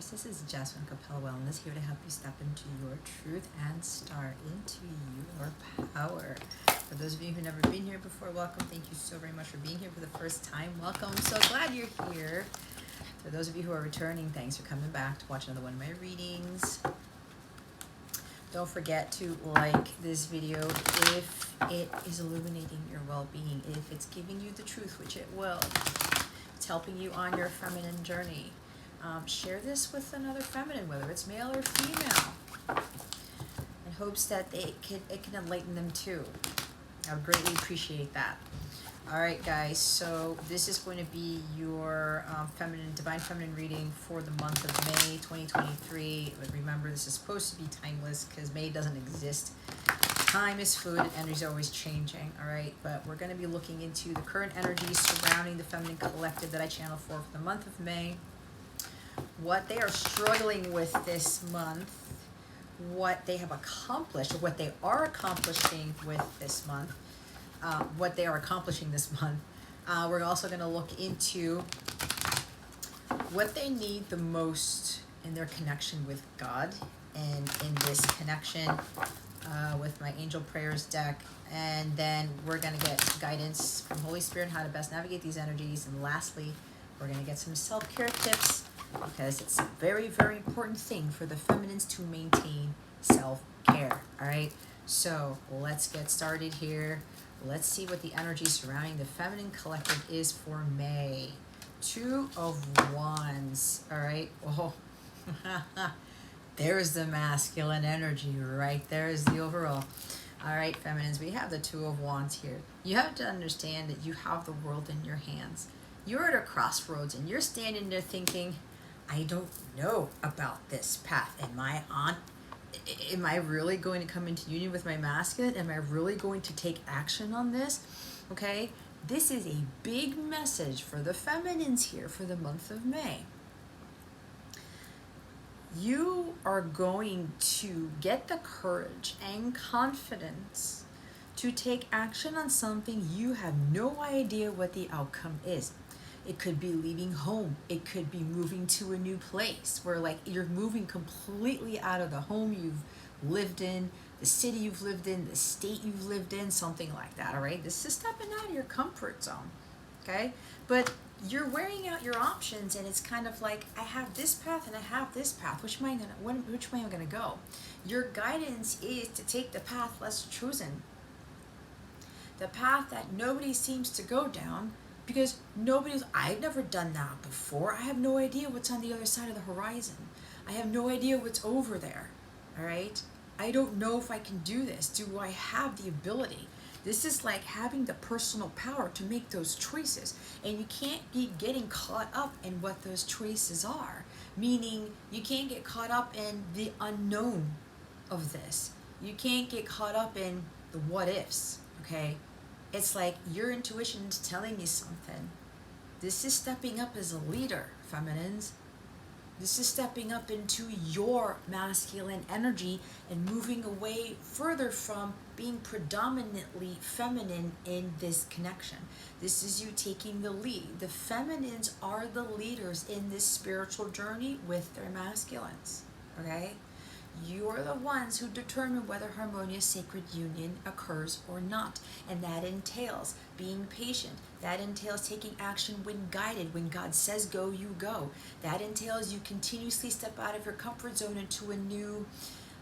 Universe. This is Jasmine Capella Wellness, here to help you step into your truth and start into your power. For those of you who've never been here before, welcome. Thank you so very much for being here for the first time. Welcome. I'm so glad you're here. For those of you who are returning, thanks for coming back to watch another one of my readings. Don't forget to like this video if it is illuminating your well-being, if it's giving you the truth, which it will. It's helping you on your feminine journey. Share this with another feminine, whether it's male or female, in hopes that it can enlighten them too. I would greatly appreciate that. All right, guys, so this is going to be your divine feminine reading for the month of May 2023. But remember, this is supposed to be timeless because May doesn't exist. Time is fluid and energy is always changing, all right? But we're going to be looking into the current energies surrounding the feminine collective that I channel for the month of May, what they are struggling with this month, what they have accomplished, or what they are accomplishing with this month, what they are accomplishing this month. We're also going to look into what they need the most in their connection with God and in this connection with my angel prayers deck. And then we're going to get guidance from Holy Spirit on how to best navigate these energies. And lastly, we're going to get some self-care tips, because it's a very, very important thing for the feminines to maintain self-care. All right, so let's get started here. Let's see what the energy surrounding the feminine collective is for May. Two of Wands. All right. Oh, there's the masculine energy right there is the overall. All right, feminines, we have the Two of Wands here. You have to understand that you have the world in your hands. You're at a crossroads and you're standing there thinking, I don't know about this path. Am I really going to come into union with my masculine? Am I really going to take action on this? Okay, this is a big message for the feminines here for the month of May. You are going to get the courage and confidence to take action on something you have no idea what the outcome is. It could be leaving home. It could be moving to a new place where you're moving completely out of the home you've lived in, the city you've lived in, the state you've lived in, something like that, all right? This is stepping out of your comfort zone, okay? But you're weighing out your options, and it's kind of like, I have this path and I have this path. Which way am I gonna go? Your guidance is to take the path less chosen, the path that nobody seems to go down, because I've never done that before. I have no idea what's on the other side of the horizon. I have no idea what's over there, all right? I don't know if I can do this. Do I have the ability? This is like having the personal power to make those choices. And you can't be getting caught up in what those choices are. Meaning, you can't get caught up in the unknown of this. You can't get caught up in the what ifs, okay? It's like your intuition is telling you something. This is stepping up as a leader, feminines. This is stepping up into your masculine energy and moving away further from being predominantly feminine in this connection. This is you taking the lead. The feminines are the leaders in this spiritual journey with their masculines, okay? You are the ones who determine whether harmonious sacred union occurs or not. And that entails being patient. That entails taking action when guided. When God says go, you go. That entails you continuously step out of your comfort zone into a new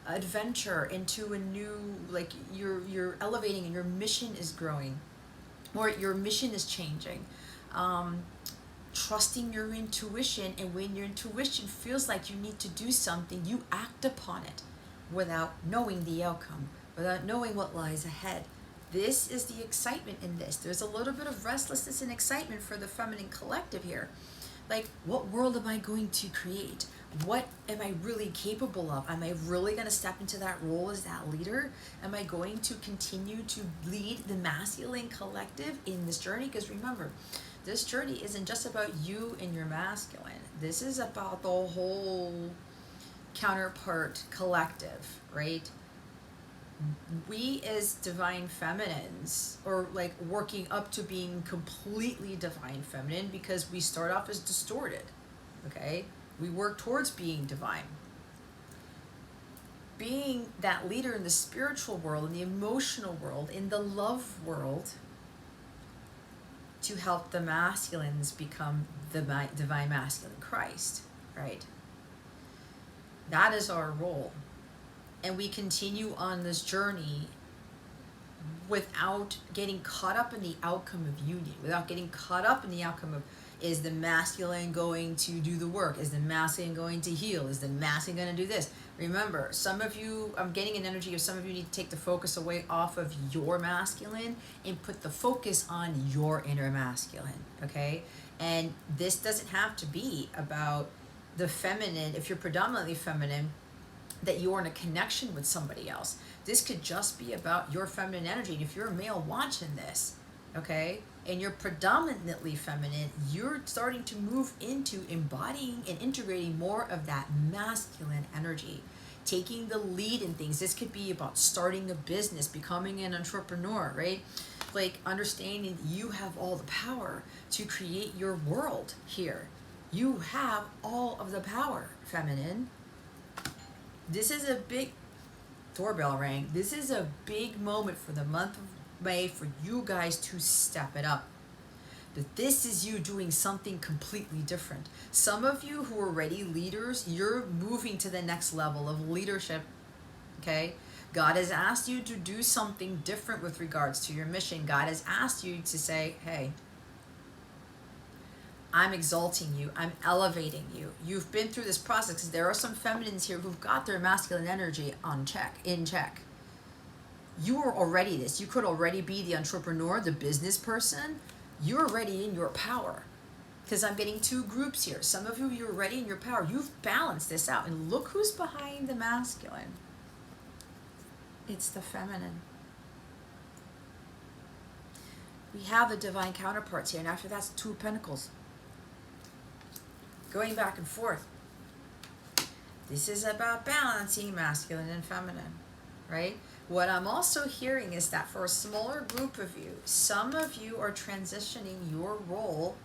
adventure, into a new, you're elevating and your mission is growing, or your mission is changing. Trusting your intuition, and when your intuition feels like you need to do something, you act upon it without knowing the outcome, without knowing what lies ahead. This is the excitement in this. There's a little bit of restlessness and excitement for the feminine collective here. Like, what world am I going to create? What am I really capable of? Am I really going to step into that role as that leader? Am I going to continue to lead the masculine collective in this journey? Because remember, this journey isn't just about you and your masculine. This is about the whole counterpart collective, right? We as divine feminines, or working up to being completely divine feminine, because we start off as distorted, okay? We work towards being divine. Being that leader in the spiritual world, in the emotional world, in the love world, to help the masculines become the divine masculine Christ, right? That is our role. And we continue on this journey without getting caught up in the outcome of union, without getting caught up in the outcome of, is the masculine going to do the work? Is the masculine going to heal? Is the masculine going to do this? Remember, some of you, I'm getting an energy of some of you need to take the focus away off of your masculine and put the focus on your inner masculine, okay? And this doesn't have to be about the feminine. If you're predominantly feminine, that you're in a connection with somebody else. This could just be about your feminine energy. And if you're a male watching this, okay, and you're predominantly feminine, you're starting to move into embodying and integrating more of that masculine energy, taking the lead in things. This could be about starting a business, becoming an entrepreneur, right? Like understanding you have all the power to create your world here. You have all of the power, feminine. This is a big doorbell ring. This is a big moment for the month of May for you guys to step it up. But this is you doing something completely different. Some of you who are already leaders, you're moving to the next level of leadership, okay? God has asked you to do something different with regards to your mission. God has asked you to say, hey, I'm exalting you. I'm elevating you. You've been through this process because there are some feminines here who've got their masculine energy in check. You are already this. You could already be the entrepreneur, the business person. You're already in your power. Because I'm getting two groups here. Some of you, you're already in your power. You've balanced this out. And look who's behind the masculine. It's the feminine. We have the divine counterparts here. And after that's Two of Pentacles. Going back and forth. This is about balancing masculine and feminine, right? What I'm also hearing is that for a smaller group of you, some of you are transitioning your role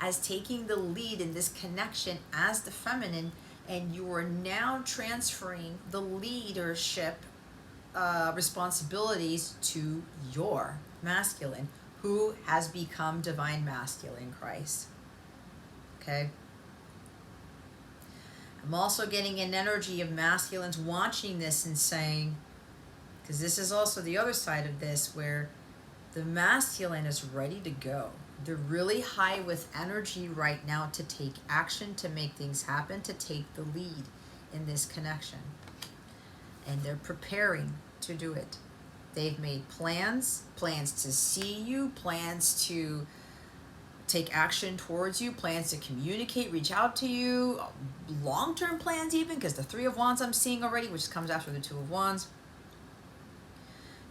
as taking the lead in this connection as the feminine, and you are now transferring the leadership responsibilities to your masculine, who has become divine masculine Christ. Okay? I'm also getting an energy of masculines watching this and saying, because this is also the other side of this, where the masculine is ready to go. They're really high with energy right now to take action, to make things happen, to take the lead in this connection. And they're preparing to do it. They've made plans to see you, plans to take action towards you, plans to communicate, reach out to you, long-term plans even, because the Three of Wands I'm seeing already, which comes after the Two of Wands.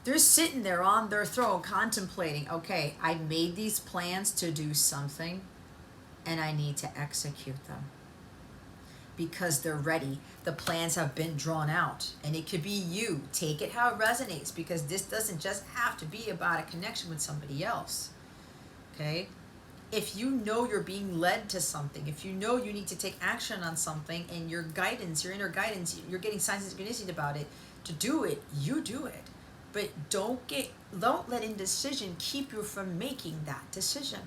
They're sitting there on their throne contemplating, okay, I made these plans to do something and I need to execute them. Because they're ready. The plans have been drawn out. And it could be you. Take it how it resonates, because this doesn't just have to be about a connection with somebody else. Okay? If you know you're being led to something, if you know you need to take action on something, and your guidance, your inner guidance, you're getting signs of synchronicity about it, to do it, you do it. But don't let indecision keep you from making that decision.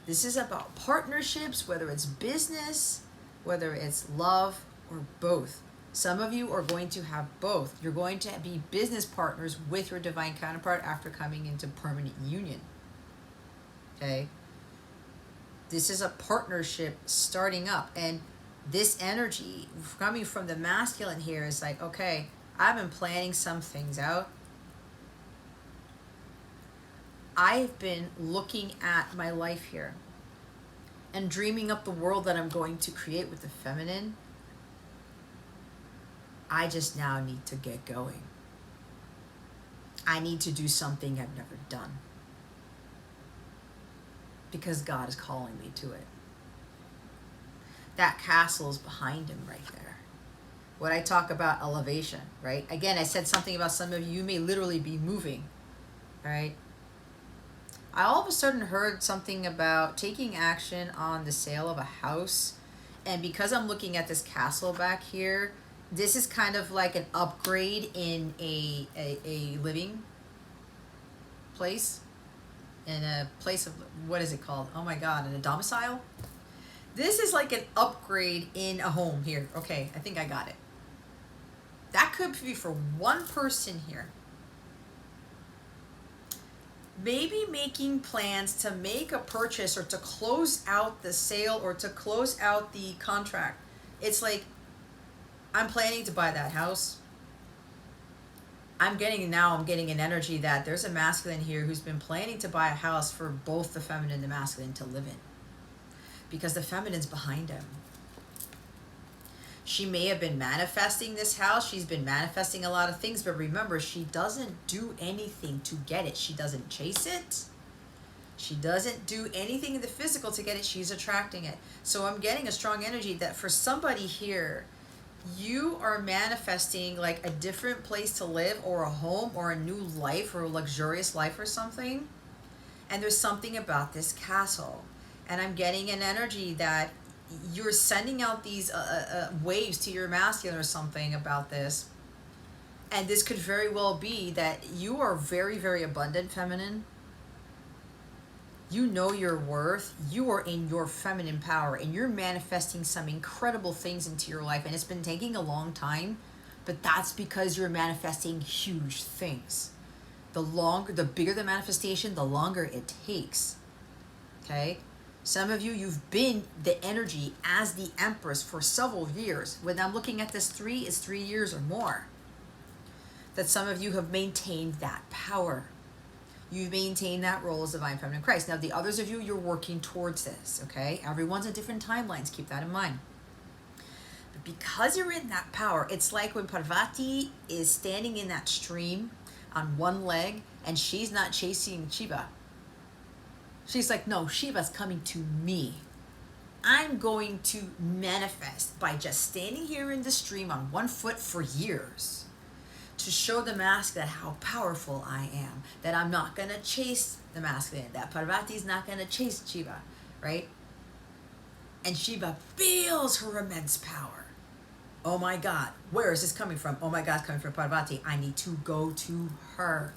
This is about partnerships, whether it's business, whether it's love, or both. Some of you are going to have both. You're going to be business partners with your divine counterpart after coming into permanent union. Okay? This is a partnership starting up. And this energy coming from the masculine here is like, okay, I've been planning some things out. I've been looking at my life here and dreaming up the world that I'm going to create with the feminine. I just now need to get going. I need to do something I've never done, because God is calling me to it. That castle is behind him right there. When I talk about elevation, right? Again, I said something about some of you may literally be moving, right? I all of a sudden heard something about taking action on the sale of a house. And because I'm looking at this castle back here, this is kind of like an upgrade in a living place. In a place of, what is it called? Oh my God, in a domicile? This is like an upgrade in a home here. Okay, I think I got it. That could be for one person here. Maybe making plans to make a purchase or to close out the sale or to close out the contract. It's like, I'm planning to buy that house. I'm getting an energy that there's a masculine here who's been planning to buy a house for both the feminine and the masculine to live in. Because the feminine's behind him. She may have been manifesting this house. She's been manifesting a lot of things. But remember, she doesn't do anything to get it. She doesn't chase it. She doesn't do anything in the physical to get it. She's attracting it. So I'm getting a strong energy that for somebody here, you are manifesting like a different place to live or a home or a new life or a luxurious life or something. And there's something about this castle. And I'm getting an energy that you're sending out these waves to your masculine or something about this. And this could very well be that you are very, very abundant feminine. You know your worth. You are in your feminine power and you're manifesting some incredible things into your life. And it's been taking a long time, but that's because you're manifesting huge things. The bigger the manifestation, the longer it takes. Okay? Some of you, you've been the energy as the Empress for several years. When I'm looking at this 3, it's 3 years or more. That some of you have maintained that power. You've maintained that role as Divine Feminine Christ. Now, the others of you, you're working towards this, okay? Everyone's at different timelines. Keep that in mind. But because you're in that power, it's like when Parvati is standing in that stream on one leg and she's not chasing Shiva. She's like, no, Shiva's coming to me. I'm going to manifest by just standing here in the stream on one foot for years to show the masculine how powerful I am, that I'm not going to chase the masculine, that Parvati's not going to chase Shiva, right? And Shiva feels her immense power. Oh my God, where is this coming from? Oh my God, it's coming from Parvati. I need to go to her.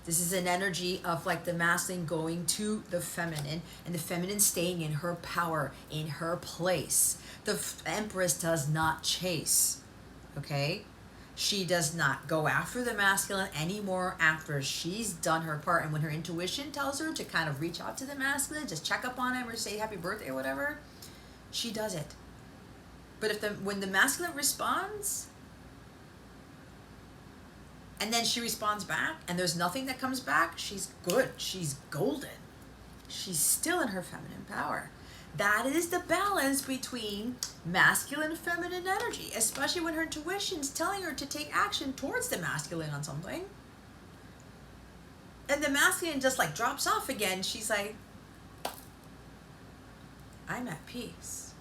This is an energy of like the masculine going to the feminine and the feminine staying in her power, in her place. The Empress does not chase, okay? She does not go after the masculine anymore after she's done her part. And when her intuition tells her to kind of reach out to the masculine, just check up on him or say happy birthday or whatever, she does it. But when the masculine responds, and then she responds back, and there's nothing that comes back, she's good. She's golden. She's still in her feminine power. That is the balance between masculine and feminine energy, especially when her intuition's telling her to take action towards the masculine on something. And the masculine just like drops off again. She's like, I'm at peace.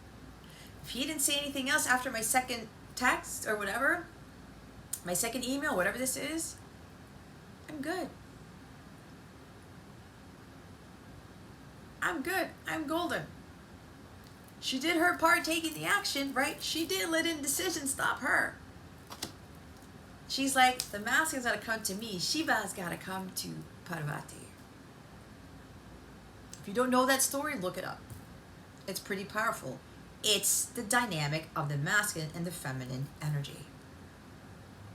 If he didn't say anything else after my second text or whatever, my second email, whatever this is, I'm good. I'm good. I'm golden. She did her part taking the action, right? She did let indecision stop her. She's like, the masculine's got to come to me. Shiva's got to come to Parvati. If you don't know that story, look it up. It's pretty powerful. It's the dynamic of the masculine and the feminine energy.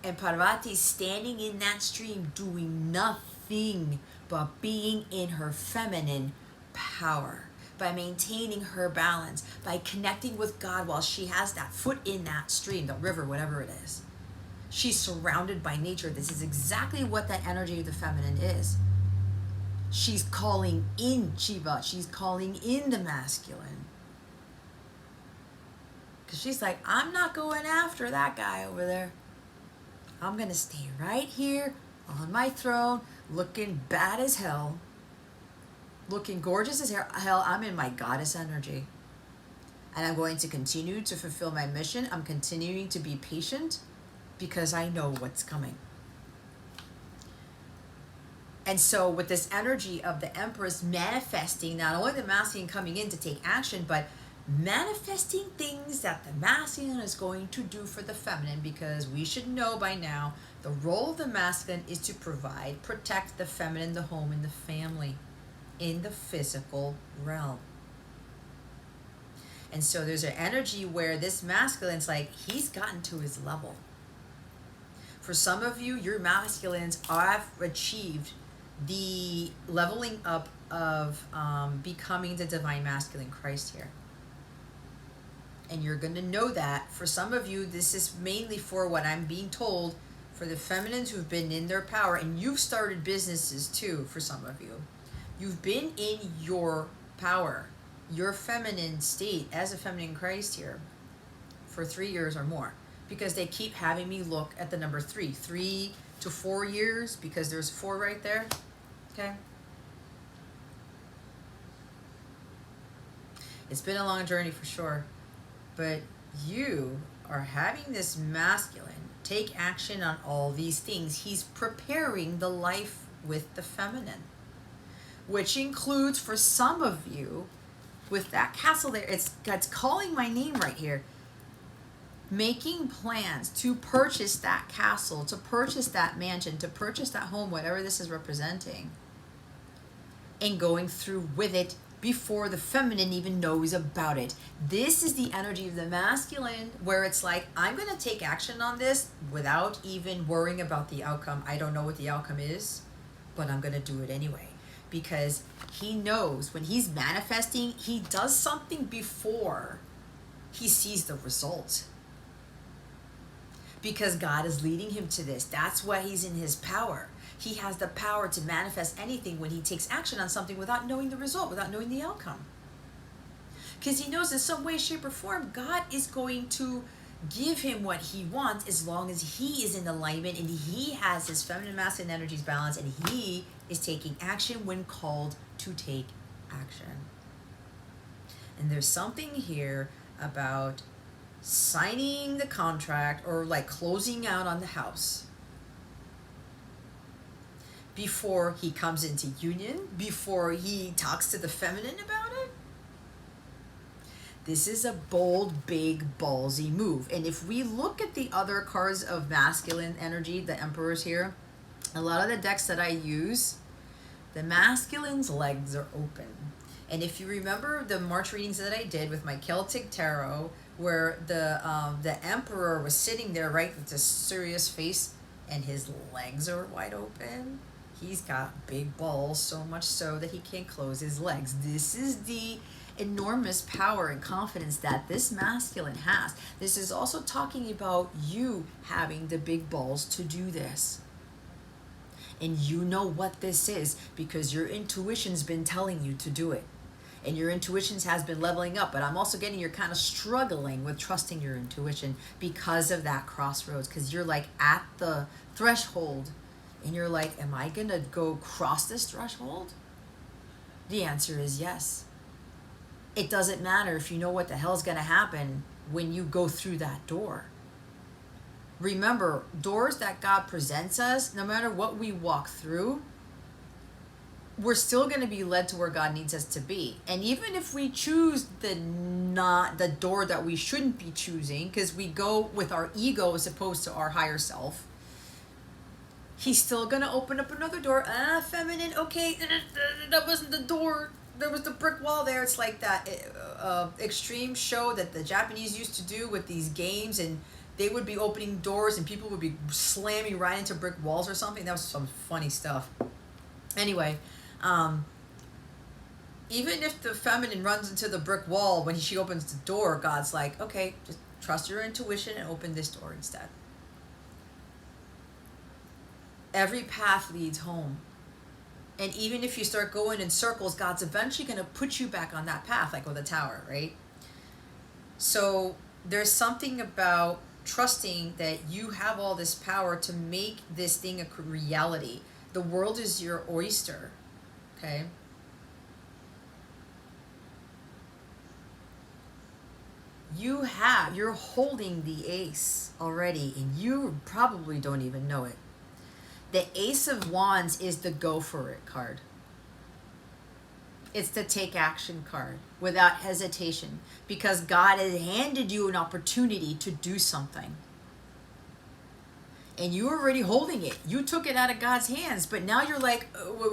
And Parvati's standing in that stream doing nothing but being in her feminine power, by maintaining her balance, by connecting with God while she has that foot in that stream, the river, whatever it is. She's surrounded by nature. This is exactly what that energy of the feminine is. She's calling in Shiva. She's calling in the masculine. Because she's like, I'm not going after that guy over there. I'm going to stay right here on my throne, looking bad as hell, looking gorgeous as hell. I'm in my goddess energy. And I'm going to continue to fulfill my mission. I'm continuing to be patient because I know what's coming. And so with this energy of the Empress manifesting, not only the masculine coming in to take action, but manifesting things that the masculine is going to do for the feminine, because we should know by now the role of the masculine is to provide, protect the feminine, the home, and the family in the physical realm. And so there's an energy where this masculine's like, he's gotten to his level. For some of you, your masculines have achieved the leveling up of becoming the divine masculine Christ here. And you're going to know that. For some of you, this is mainly for what I'm being told, for the feminines who've been in their power, and you've started businesses too. For some of you, you've been in your power, your feminine state as a feminine Christ here for 3 years or more, because they keep having me look at the number 3 to 4 years, because there's 4 right there. Okay, it's been a long journey for sure, but you are having this masculine take action on all these things. He's preparing the life with the feminine, which includes, for some of you, with that castle there, it's calling my name right here, making plans to purchase that castle, to purchase that mansion, to purchase that home, whatever this is representing, and going through with it before the feminine even knows about it. This is the energy of the masculine, where it's like, I'm going to take action on this without even worrying about the outcome. I don't know what the outcome is, but I'm going to do it anyway. Because he knows when he's manifesting, he does something before he sees the result. Because God is leading him to this. That's why he's in his power. He has the power to manifest anything when he takes action on something without knowing the result, without knowing the outcome. Because he knows in some way, shape, or form, God is going to give him what he wants as long as he is in alignment and he has his feminine and masculine energies balanced, and he is taking action when called to take action. And there's something here about signing the contract, or like closing out on the house, before he comes into union, before he talks to the feminine about it. This is a bold, big, ballsy move. And if we look at the other cards of masculine energy, the emperors here, a lot of the decks that I use, the masculine's legs are open. And if you remember the March readings that I did with my Celtic tarot, where the emperor was sitting there, right, with this serious face, and his legs are wide open. He's got big balls, so much so that he can't close his legs. This is the enormous power and confidence that this masculine has. This is also talking about you having the big balls to do this. And you know what this is because your intuition's been telling you to do it. And your intuitions has been leveling up, but I'm also getting you're kind of struggling with trusting your intuition because of that crossroads, because you're like at the threshold and you're like, am I gonna go cross this threshold? The answer is yes. It doesn't matter if you know what the hell's gonna happen when you go through that door. Remember, doors that God presents us, no matter what we walk through, we're still going to be led to where God needs us to be. And even if we choose the door that we shouldn't be choosing, because we go with our ego as opposed to our higher self, he's still going to open up another door. Feminine, okay, that wasn't the door. There was the brick wall there. It's like that extreme show that the Japanese used to do with these games, and they would be opening doors and people would be slamming right into brick walls or something. That was some funny stuff. Anyway, even if the feminine runs into the brick wall when she opens the door, God's like, okay, just trust your intuition and open this door instead. Every path leads home. And even if you start going in circles, God's eventually going to put you back on that path, like with a tower, right? So there's something about trusting that you have all this power to make this thing a reality. The world is your oyster, okay? You're holding the ace already, and you probably don't even know it. The Ace of Wands is the go for it card. It's the take action card without hesitation, because God has handed you an opportunity to do something. And you're already holding it. You took it out of God's hands, but now you're like, oh,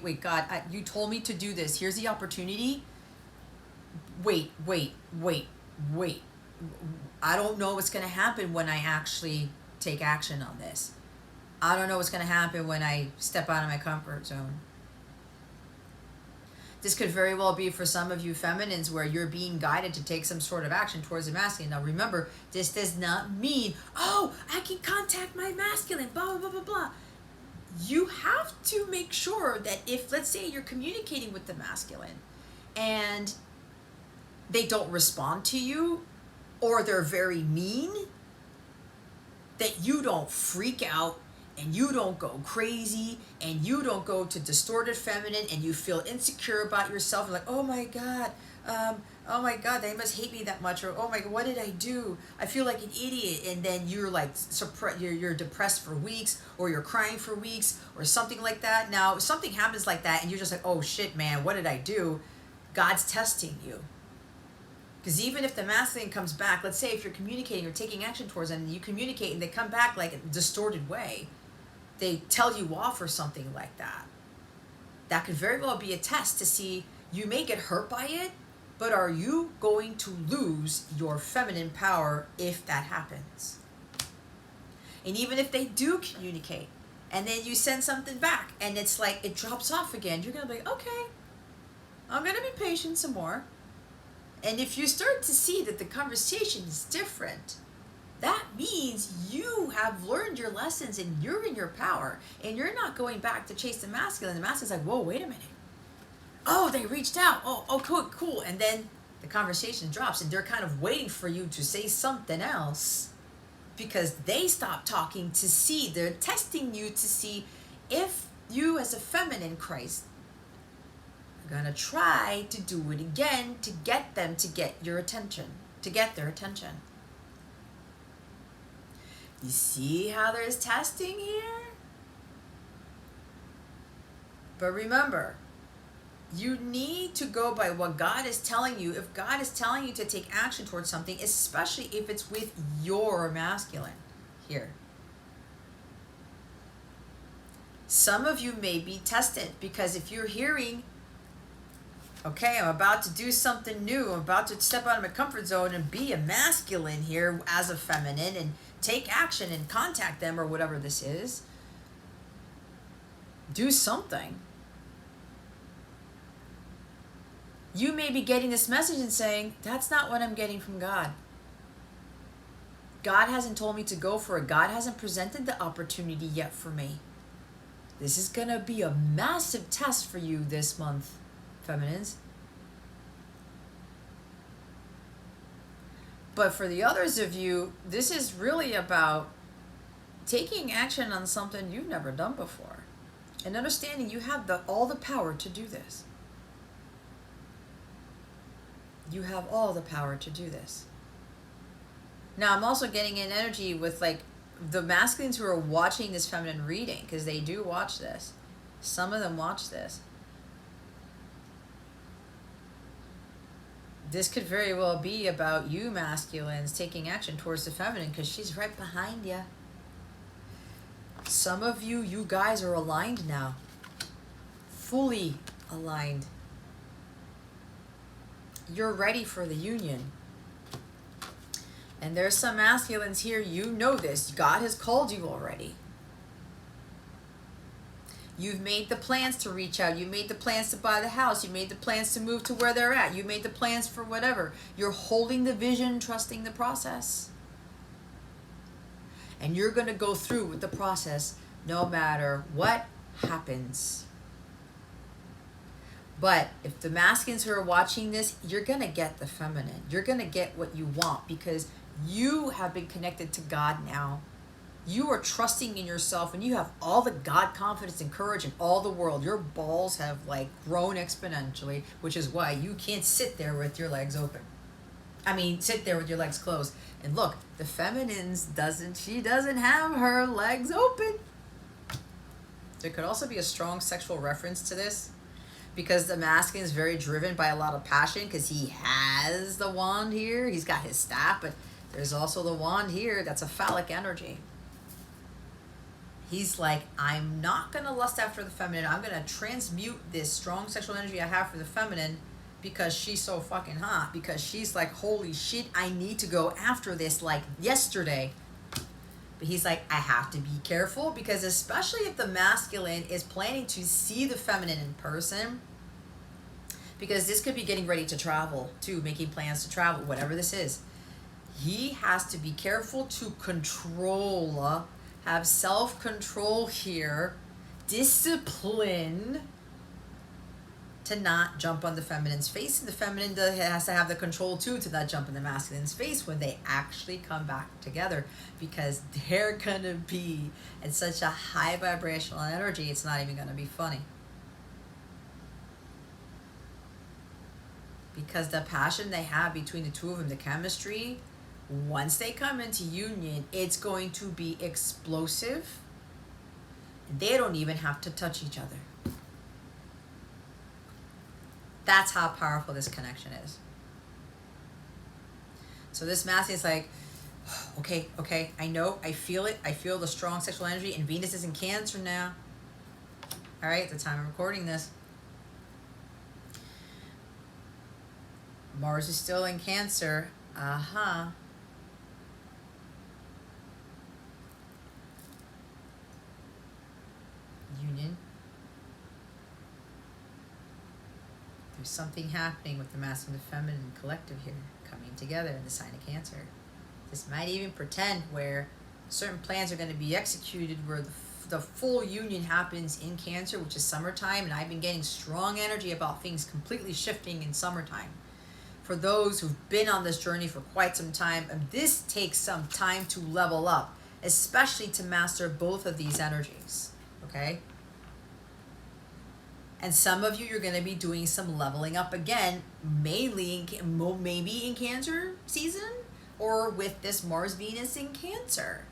wait, God, you told me to do this. Here's the opportunity. Wait. I don't know what's going to happen when I actually take action on this. I don't know what's going to happen when I step out of my comfort zone. This could very well be for some of you feminines where you're being guided to take some sort of action towards the masculine. Now remember, this does not mean, oh, I can contact my masculine, blah, blah, blah, blah, blah. You have to make sure that if, let's say you're communicating with the masculine and they don't respond to you, or they're very mean, that you don't freak out and you don't go crazy and you don't go to distorted feminine and you feel insecure about yourself. Like, oh my God, they must hate me that much. Or, oh my God, what did I do? I feel like an idiot. And then you're like, you're depressed for weeks, or you're crying for weeks, or something like that. Now, if something happens like that and you're just like, oh shit, man, what did I do? God's testing you. Because even if the masculine comes back, let's say if you're communicating or taking action towards them, and you communicate and they come back like a distorted way, they tell you off or something like that, that could very well be a test to see, you may get hurt by it, but are you going to lose your feminine power if that happens? And even if they do communicate and then you send something back and it's like it drops off again, you're going to be like, okay, I'm going to be patient some more. And if you start to see that the conversation is different, that means you have learned your lessons and you're in your power and you're not going back to chase the masculine. The masculine's like, whoa, wait a minute. Oh, they reached out. Oh, cool. And then the conversation drops and they're kind of waiting for you to say something else because they stopped talking to see. They're testing you to see if you as a feminine Christ are going to try to do it again to get them to get your attention, to get their attention. You see how there's testing here? But remember, you need to go by what God is telling you. If God is telling you to take action towards something, especially if it's with your masculine here. Some of you may be tested because if you're hearing, okay, I'm about to do something new, I'm about to step out of my comfort zone and be a masculine here as a feminine and take action and contact them or whatever this is. Do something. You may be getting this message and saying, that's not what I'm getting from God. God hasn't told me to go for it. God hasn't presented the opportunity yet for me. This is going to be a massive test for you this month, feminines. But for the others of you, this is really about taking action on something you've never done before. And understanding you have all the power to do this. You have all the power to do this. Now, I'm also getting an energy with like the masculines who are watching this feminine reading, because they do watch this. Some of them watch this. This could very well be about you masculines taking action towards the feminine because she's right behind you. Some of you, you guys are aligned now. Fully aligned. You're ready for the union. And there's some masculines here, you know this. God has called you already. You've made the plans to reach out. You made the plans to buy the house. You made the plans to move to where they're at. You made the plans for whatever. You're holding the vision, trusting the process. And you're going to go through with the process no matter what happens. But if the masculines who are watching this, you're going to get the feminine. You're going to get what you want because you have been connected to God now. You are trusting in yourself and you have all the God confidence and courage in all the world. Your balls have like grown exponentially, which is why you can't sit there with your legs open. Sit there with your legs closed. And look, the feminines she doesn't have her legs open. There could also be a strong sexual reference to this because the masculine is very driven by a lot of passion because he has the wand here. He's got his staff, but there's also the wand here. That's a phallic energy. He's like, I'm not going to lust after the feminine. I'm going to transmute this strong sexual energy I have for the feminine because she's so fucking hot. Because she's like, holy shit, I need to go after this like yesterday. But he's like, I have to be careful because especially if the masculine is planning to see the feminine in person, because this could be getting ready to travel too, making plans to travel, whatever this is. He has to be careful to control, have self-control here, discipline to not jump on the feminine's face. And the feminine has to have the control too to not jump in the masculine's face when they actually come back together, because they're gonna be in such a high vibrational energy, it's not even gonna be funny. Because the passion they have between the two of them, the chemistry, once they come into union, it's going to be explosive. They don't even have to touch each other. That's how powerful this connection is. So this masculine is like, okay, I know, I feel it. I feel the strong sexual energy, and Venus is in Cancer now. All right, at the time I'm recording this. Mars is still in Cancer. Union. There's something happening with the masculine and feminine collective here coming together in the sign of Cancer. This might even pretend where certain plans are going to be executed where the full union happens in Cancer, which is summertime, and I've been getting strong energy about things completely shifting in summertime. For those who've been on this journey for quite some time, this takes some time to level up, especially to master both of these energies, okay? And some of you, you're going to be doing some leveling up again, mainly maybe in Cancer season, or with this Mars-Venus in Cancer.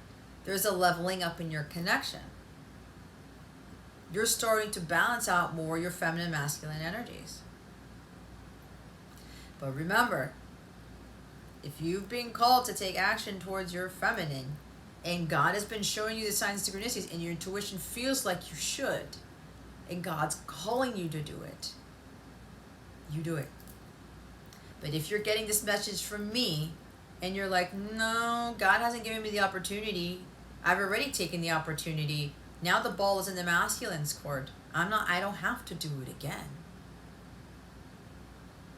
There's a leveling up in your connection. You're starting to balance out more your feminine, masculine energies. But remember, if you've been called to take action towards your feminine, and God has been showing you the signs and synchronicities, and your intuition feels like you should, and God's calling you to do it, you do it. But if you're getting this message from me, and you're like, no, God hasn't given me the opportunity, I've already taken the opportunity, now the ball is in the masculine's court, I don't have to do it again.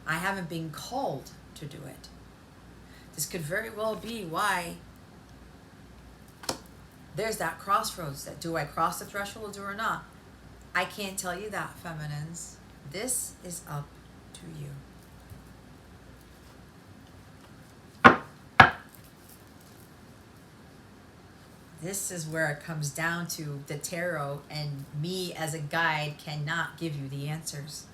I haven't been called to do it. This could very well be why there's that crossroads, that do I cross the threshold or not? I can't tell you that, feminines. This is up to you. This is where it comes down to the tarot, and me as a guide cannot give you the answers.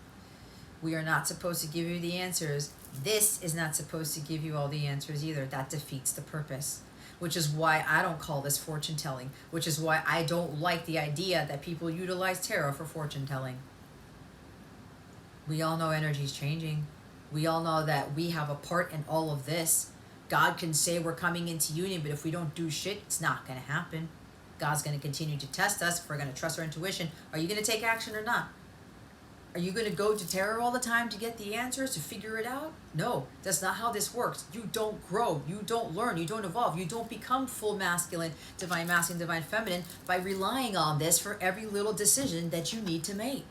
We are not supposed to give you the answers. This is not supposed to give you all the answers either. That defeats the purpose, which is why I don't call this fortune telling, which is why I don't like the idea that people utilize tarot for fortune telling. We all know energy is changing. We all know that we have a part in all of this. God can say we're coming into union, but if we don't do shit, it's not going to happen. God's going to continue to test us if we're going to trust our intuition. Are you going to take action or not? Are you going to go to tarot all the time to get the answers, to figure it out? No, that's not how this works. You don't grow, you don't learn, you don't evolve, you don't become full masculine, divine feminine by relying on this for every little decision that you need to make.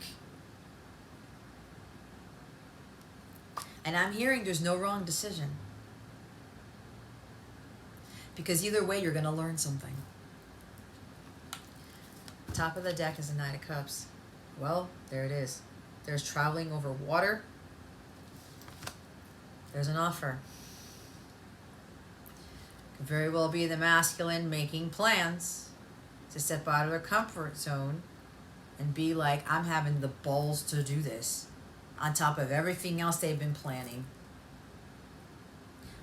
And I'm hearing there's no wrong decision. Because either way, you're going to learn something. Top of the deck is the Knight of Cups. Well, there it is. There's traveling over water. There's an offer. Could very well be the masculine making plans to step out of their comfort zone and be like, I'm having the balls to do this on top of everything else they've been planning.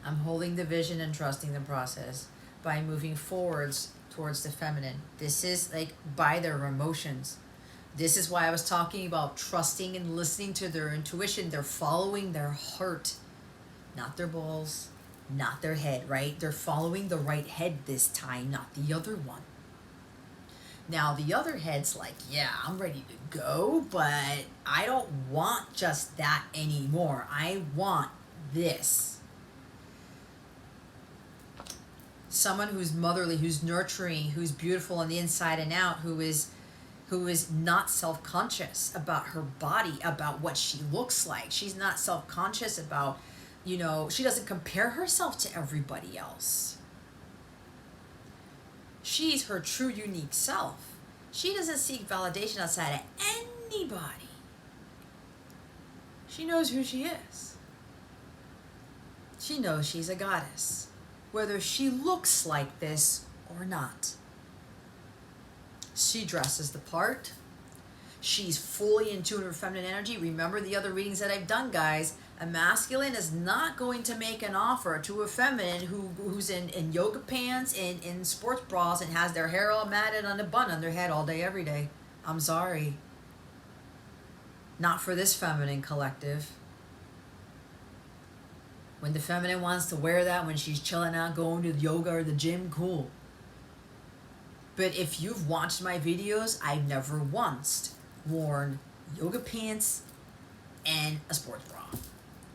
I'm holding the vision and trusting the process by moving forwards towards the feminine. This is like by their emotions. This is why I was talking about trusting and listening to their intuition. They're following their heart, not their balls, not their head, right? They're following the right head this time, not the other one. Now, the other head's like, yeah, I'm ready to go, but I don't want just that anymore. I want this. Someone who's motherly, who's nurturing, who's beautiful on the inside and out, who is not self-conscious about her body, about what she looks like. She's not self-conscious about, she doesn't compare herself to everybody else. She's her true, unique self. She doesn't seek validation outside of anybody. She knows who she is. She knows she's a goddess, whether she looks like this or not. She dresses the part. She's fully in tune with her feminine energy. Remember the other readings that I've done, guys. A masculine is not going to make an offer to a feminine who's in yoga pants and in sports bras and has their hair all matted on a bun on their head all day, every day. I'm sorry. Not for this feminine collective. When the feminine wants to wear that when she's chilling out, going to the yoga or the gym, cool. But if you've watched my videos, I've never once worn yoga pants and a sports bra.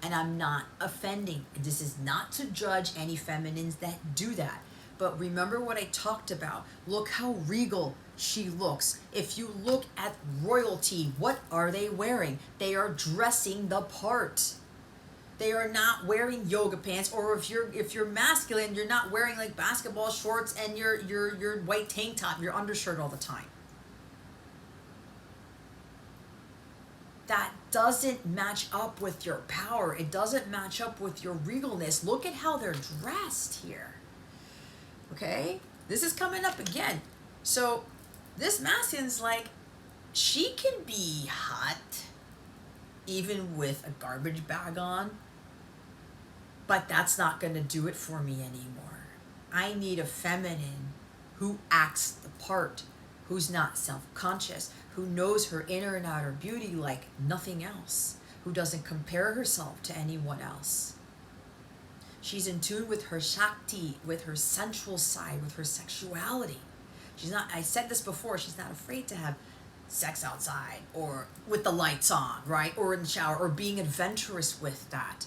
And I'm not offending. This is not to judge any feminines that do that. But remember what I talked about. Look how regal she looks. If you look at royalty, what are they wearing? They are dressing the part. They are not wearing yoga pants, or if you're masculine, you're not wearing like basketball shorts and your white tank top, your undershirt all the time. That doesn't match up with your power. It doesn't match up with your regalness. Look at how they're dressed here. Okay? This is coming up again. So this masculine's like, she can be hot even with a garbage bag on, but that's not going to do it for me anymore. I need a feminine who acts the part, who's not self-conscious, who knows her inner and outer beauty like nothing else, who doesn't compare herself to anyone else. She's in tune with her Shakti, with her sensual side, with her sexuality. She's not, I said this before, she's not afraid to have sex outside or with the lights on, right? Or in the shower, or being adventurous with that.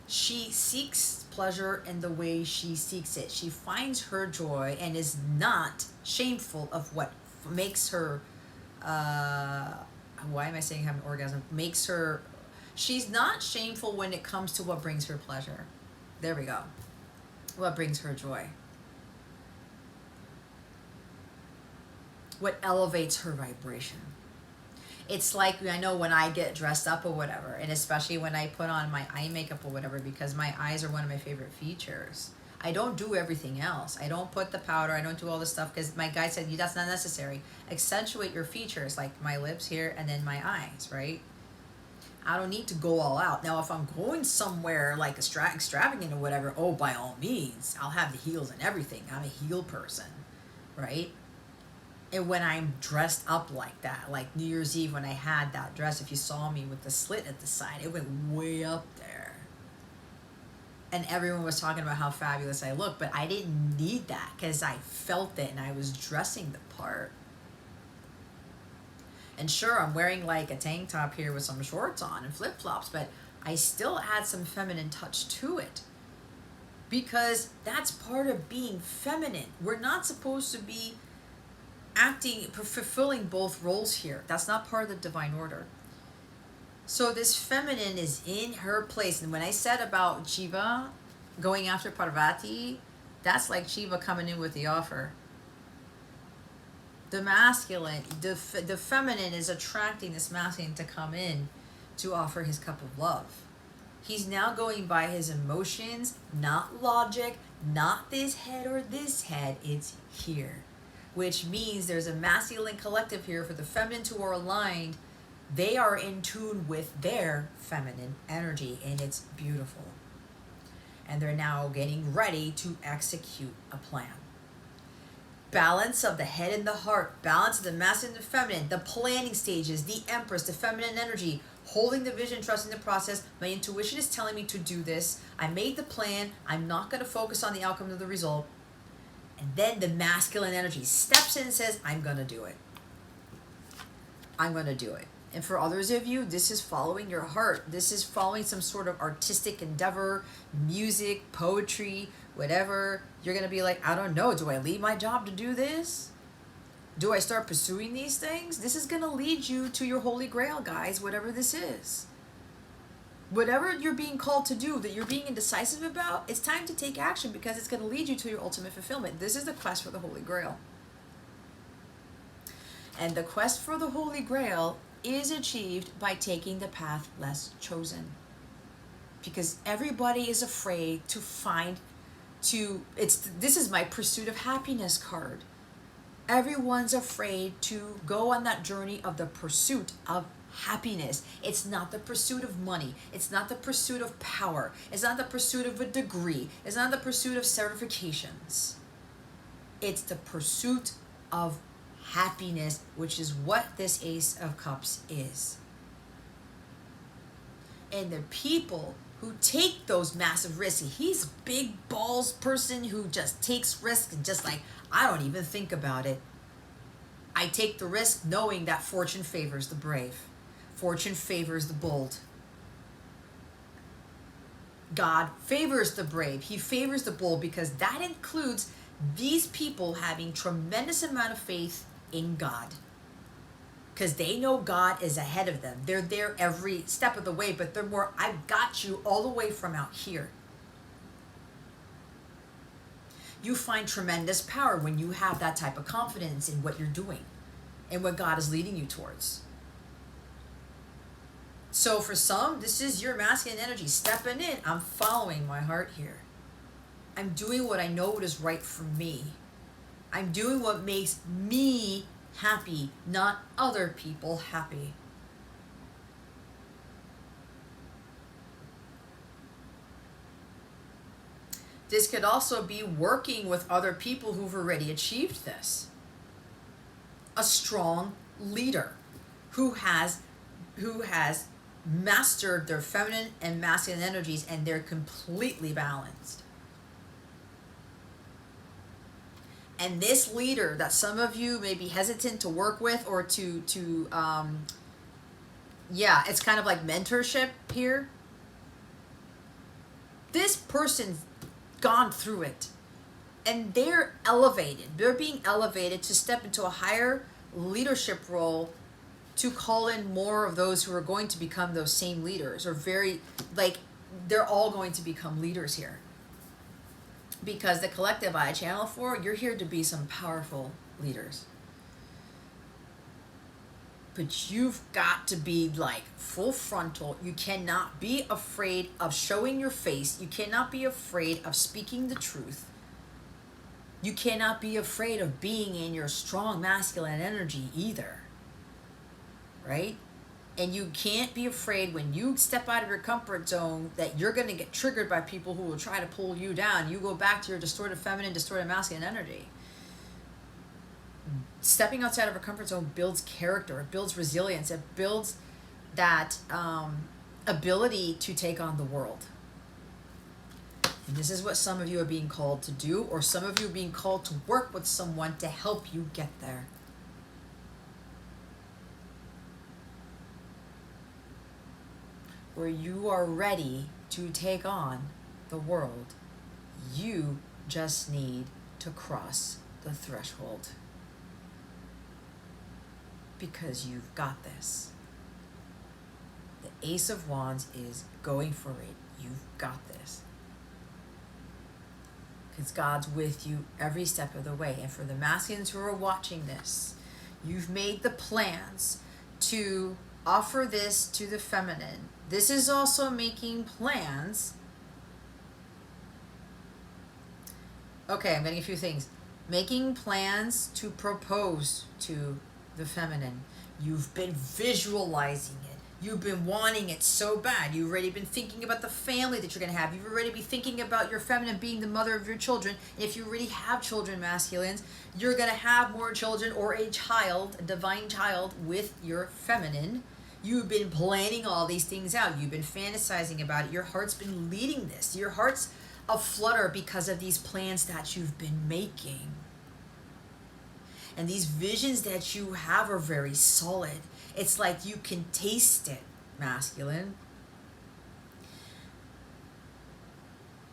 She seeks pleasure in the way she seeks it. She finds her joy and is not shameful of what makes her, why am I saying have an orgasm? Makes her, she's not shameful when it comes to what brings her pleasure. There we go. What brings her joy. What elevates her vibration. It's like, I know when I get dressed up or whatever, and especially when I put on my eye makeup or whatever, because my eyes are one of my favorite features. I don't do everything else. I don't put the powder. I don't do all this stuff because my guy said, that's not necessary. Accentuate your features, like my lips here and then my eyes, right? I don't need to go all out. Now, if I'm going somewhere like extravagant or whatever, oh, by all means, I'll have the heels and everything. I'm a heel person, right? And when I'm dressed up like that, like New Year's Eve when I had that dress, if you saw me with the slit at the side, it went way up there. And everyone was talking about how fabulous I looked, but I didn't need that because I felt it and I was dressing the part. And sure, I'm wearing like a tank top here with some shorts on and flip-flops, but I still add some feminine touch to it because that's part of being feminine. We're not supposed to be fulfilling both roles here. That's not part of the divine order. So this feminine is in her place. And when I said about Shiva going after Parvati, that's like Shiva coming in with the offer. The masculine, the feminine is attracting this masculine to come in to offer his cup of love. He's now going by his emotions, not logic, not this head or this head. It's here. Which means there's a masculine collective here for the feminine who are aligned. They are in tune with their feminine energy, and it's beautiful. And they're now getting ready to execute a plan. balance of the head and the heart, balance of the masculine and the feminine, the planning stages, the empress, the feminine energy, holding the vision, trusting the process. My intuition is telling me to do this. I made the plan. I'm not going to focus on the outcome of the result. And then the masculine energy steps in and says, I'm going to do it. I'm going to do it. And for others of you, this is following your heart. This is following some sort of artistic endeavor, music, poetry, whatever. You're going to be like, I don't know. Do I leave my job to do this? Do I start pursuing these things? This is going to lead you to your holy grail, guys, whatever this is. Whatever you're being called to do, that you're being indecisive about, it's time to take action because it's going to lead you to your ultimate fulfillment. This is the quest for the holy grail. And the quest for the holy grail is achieved by taking the path less chosen. Because everybody is afraid to this is my pursuit of happiness card. Everyone's afraid to go on that journey of the pursuit of happiness. It's not the pursuit of money. It's not the pursuit of power. It's not the pursuit of a degree. It's not the pursuit of certifications. It's the pursuit of happiness, which is what this Ace of Cups is. And the people who take those massive risks, he's a big balls person who just takes risks and just like, I don't even think about it. I take the risk knowing that fortune favors the brave. Fortune favors the bold. God favors the brave. He favors the bold because that includes these people having tremendous amount of faith in God. Because they know God is ahead of them. They're there every step of the way, but they're more, I've got you all the way from out here. You find tremendous power when you have that type of confidence in what you're doing and what God is leading you towards. So for some, this is your masculine energy stepping in. I'm following my heart here. I'm doing what I know is right for me. I'm doing what makes me happy, not other people happy. This could also be working with other people who've already achieved this. A strong leader who has mastered their feminine and masculine energies and they're completely balanced. And this leader that some of you may be hesitant to work with or it's kind of like mentorship here. This person's gone through it and they're elevated. They're being elevated to step into a higher leadership role to call in more of those who are going to become those same leaders or they're all going to become leaders here. Because the collective I channel for, you're here to be some powerful leaders. But you've got to be like full frontal. You cannot be afraid of showing your face. You cannot be afraid of speaking the truth. You cannot be afraid of being in your strong masculine energy either. Right? And you can't be afraid when you step out of your comfort zone that you're going to get triggered by people who will try to pull you down. You go back to your distorted feminine, distorted masculine energy. Stepping outside of our comfort zone builds character. It builds resilience. It builds that ability to take on the world. And this is what some of you are being called to do, or some of you are being called to work with someone to help you get there. Where you are ready to take on the world. You just need to cross the threshold. Because you've got this. The Ace of Wands is going for it. You've got this. Because God's with you every step of the way. And for the masculines who are watching this, you've made the plans to offer this to the feminine. This is also making plans. Okay, I'm getting a few things. Making plans to propose to the feminine. You've been visualizing it. You've been wanting it so bad. You've already been thinking about the family that you're going to have. You've already been thinking about your feminine being the mother of your children. And if you already have children, masculines, you're going to have more children or a child, a divine child with your feminine. You've been planning all these things out. You've been fantasizing about it. Your heart's been leading this. Your heart's aflutter because of these plans that you've been making. And these visions that you have are very solid. It's like you can taste it, masculine.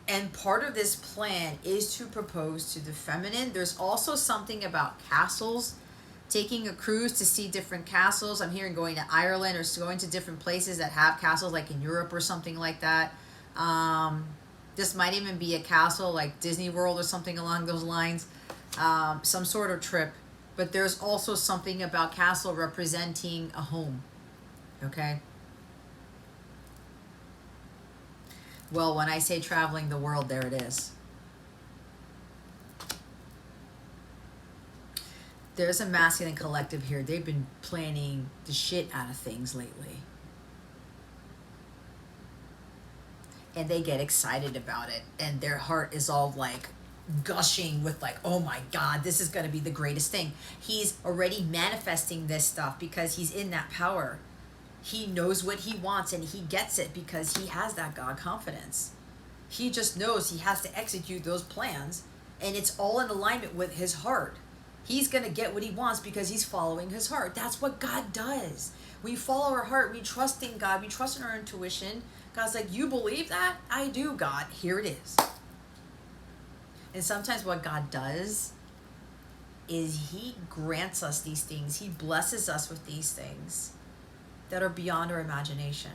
And part of this plan is to propose to the feminine. There's also something about castles, taking a cruise to see different castles. I'm hearing going to Ireland or going to different places that have castles, like in Europe or something like that. This might even be a castle like Disney World or something along those lines. Some sort of trip. But there's also something about castle representing a home, okay? Well, when I say traveling the world, there it is. There's a masculine collective here. They've been planning the shit out of things lately. And they get excited about it. And their heart is all like gushing with like, oh my God, this is going to be the greatest thing. He's already manifesting this stuff because he's in that power. He knows what he wants and he gets it because he has that God confidence. He just knows he has to execute those plans, and it's all in alignment with his heart. He's going to get what he wants because he's following his heart. That's what God does. We follow our heart. We trust in God. We trust in our intuition. God's like, you believe that? I do, God. Here it is. And sometimes what God does is he grants us these things. He blesses us with these things that are beyond our imagination,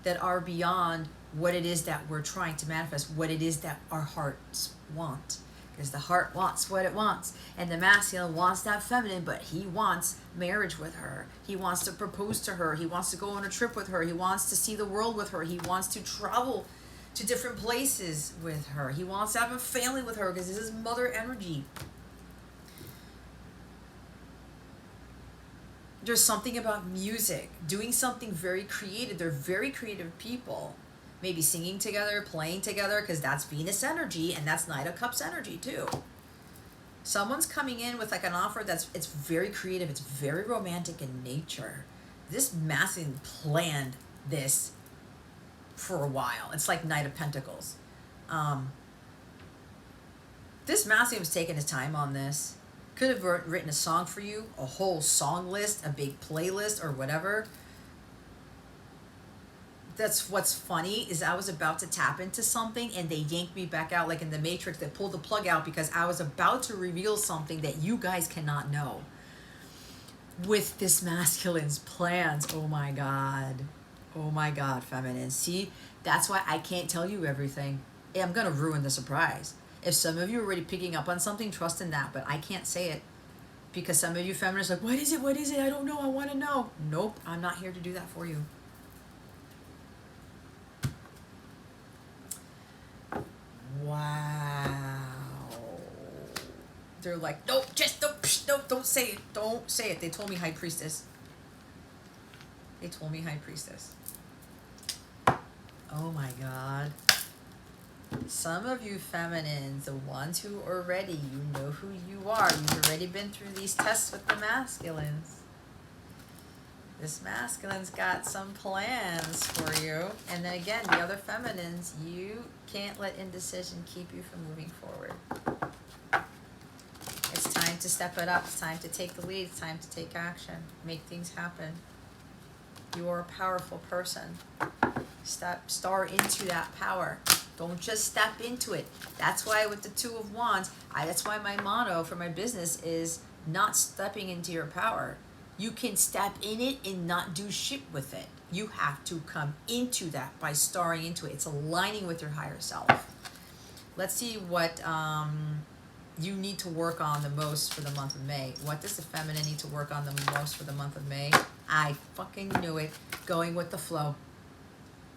that are beyond what it is that we're trying to manifest, what it is that our hearts want. Because the heart wants what it wants. And the masculine wants that feminine, but he wants marriage with her. He wants to propose to her. He wants to go on a trip with her. He wants to see the world with her. He wants to travel to different places with her. He wants to have a family with her because this is mother energy. There's something about music, doing something very creative. They're very creative people. Maybe singing together, playing together, because that's Venus energy and that's Knight of Cups energy too. Someone's coming in with like an offer it's very creative, it's very romantic in nature. This masculine planned this for a while. It's like Knight of Pentacles. This masculine was taking his time on this. Could have written a song for you, a whole song list, a big playlist or whatever. That's what's funny is I was about to tap into something and they yanked me back out like in the Matrix. They pulled the plug out because I was about to reveal something that you guys cannot know. With this masculine's plans, oh my God. Oh my God, feminine. See, that's why I can't tell you everything. I'm going to ruin the surprise. If some of you are already picking up on something, trust in that, but I can't say it. Because some of you feminists are like, what is it? What is it? I don't know. I want to know. Nope, I'm not here to do that for you. Wow. They're like, nope, just don't say it. Don't say it. They told me High Priestess. They told me High Priestess. Oh my God. Some of you feminines, the ones who are ready, you know who you are. You've already been through these tests with the masculines. This masculine's got some plans for you. And then again, the other feminines, you can't let indecision keep you from moving forward. It's time to step it up. It's time to take the lead. It's time to take action. Make things happen. You are a powerful person. Star into that power. Don't just step into it. That's why with the Two of Wands, that's why my motto for my business is not stepping into your power. You can step in it and not do shit with it. You have to come into that by starring into it. It's aligning with your higher self. Let's see what you need to work on the most for the month of May. What does the feminine need to work on the most for the month of May? I fucking knew it. Going with the flow.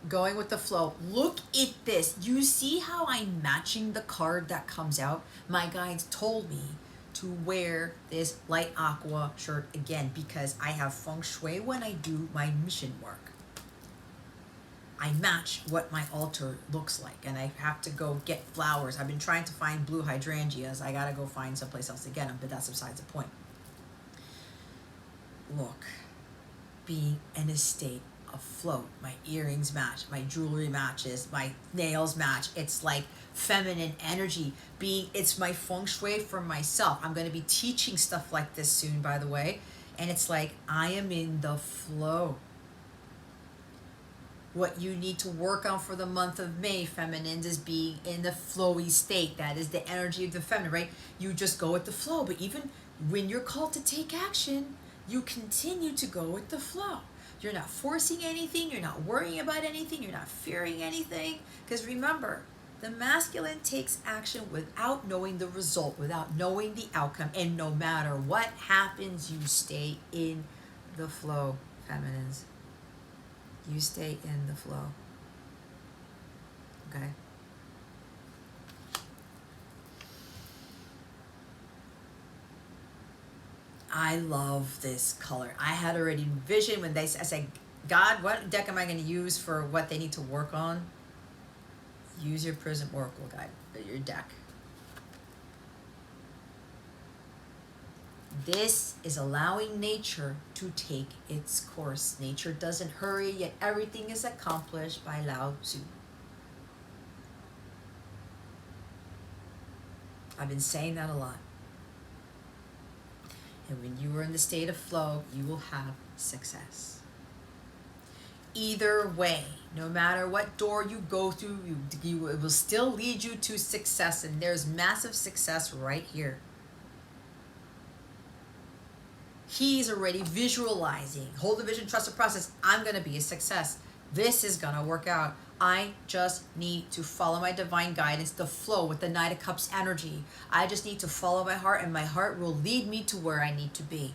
Going with the flow. Look at this. You see how I'm matching the card that comes out? My guides told me to wear this light aqua shirt again because I have feng shui when I do my mission work. I match what my altar looks like, and I have to go get flowers. I've been trying to find blue hydrangeas. I gotta go find someplace else to get them, but that's besides the point. Look, being in a state of flow. My earrings match, my jewelry matches, my nails match. It's like feminine energy. It's my feng shui for myself. I'm going to be teaching stuff like this soon, by the way. And it's like I am in the flow. What you need to work on for the month of May, feminines, is being in the flowy state. That is the energy of the feminine, right? You just go with the flow. But even when you're called to take action, you continue to go with the flow. You're not forcing anything. You're not worrying about anything. You're not fearing anything. Because remember, the masculine takes action without knowing the result, without knowing the outcome. And no matter what happens, you stay in the flow, feminines. You stay in the flow. Okay? I love this color. I had already envisioned when I said, God, what deck am I going to use for what they need to work on? Use your Prism Oracle Guide, your deck. This is allowing nature to take its course. Nature doesn't hurry, yet everything is accomplished by Lao Tzu. I've been saying that a lot. And when you are in the state of flow, you will have success. Either way, no matter what door you go through, it will still lead you to success. And there's massive success right here. He's already visualizing. Hold the vision, trust the process. I'm going to be a success. This is going to work out. I just need to follow my divine guidance, the flow with the Knight of Cups energy. I just need to follow my heart, and my heart will lead me to where I need to be.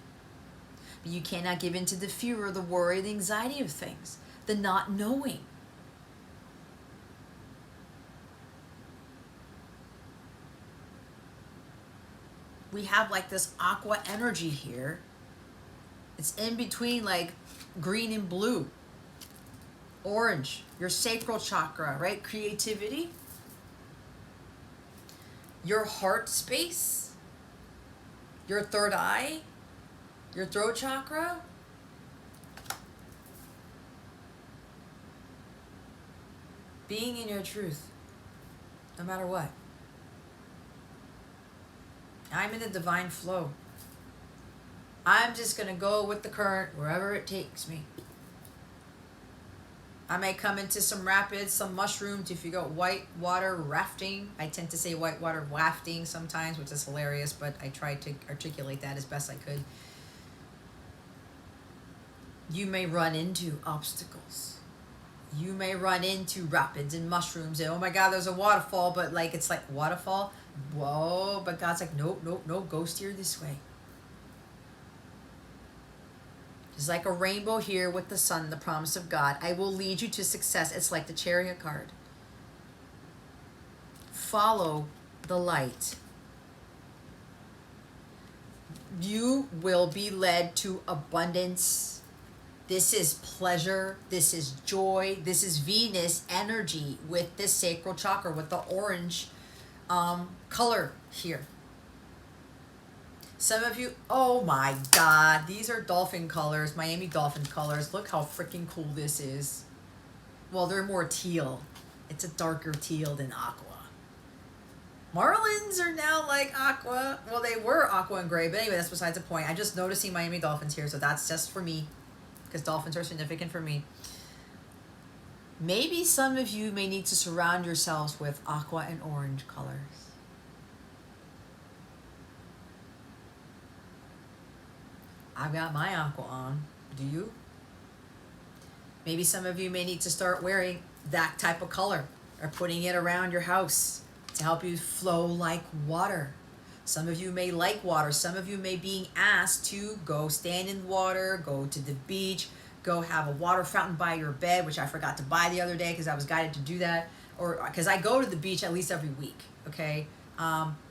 But you cannot give in to the fear or the worry, the anxiety of things, the not knowing. We have like this aqua energy here. It's in between like green and blue. Orange, your sacral chakra, right? Creativity. Your heart space. Your third eye. Your throat chakra. Being in your truth, no matter what. I'm in the divine flow. I'm just going to go with the current wherever it takes me. I may come into some rapids, some mushrooms. If you go white water rafting, I tend to say white water wafting sometimes, which is hilarious, but I tried to articulate that as best I could. You may run into obstacles. You may run into rapids and mushrooms and, oh my God, there's a waterfall, but like, it's like, waterfall? Whoa, but God's like, nope, nope, nope, go steer this way. It's like a rainbow here with the sun, the promise of God. I will lead you to success. It's like the Chariot card. Follow the light. You will be led to abundance. This is pleasure. This is joy. This is Venus energy with this sacral chakra, with the orange color here. Some of you, oh my God, these are dolphin colors, Miami dolphin colors. Look how freaking cool this is. Well, they're more teal. It's a darker teal than aqua. Marlins are now like aqua. Well, they were aqua and gray, but anyway, that's besides the point. I'm just noticing Miami dolphins here, so that's just for me, because dolphins are significant for me. Maybe some of you may need to surround yourselves with aqua and orange colors. I've got my aqua on. Do you? Maybe some of you may need to start wearing that type of color or putting it around your house to help you flow like water. Some of you may like water. Some of you may be asked to go stand in water, go to the beach, go have a water fountain by your bed, which I forgot to buy the other day because I was guided to do that. Or because I go to the beach at least every week, okay?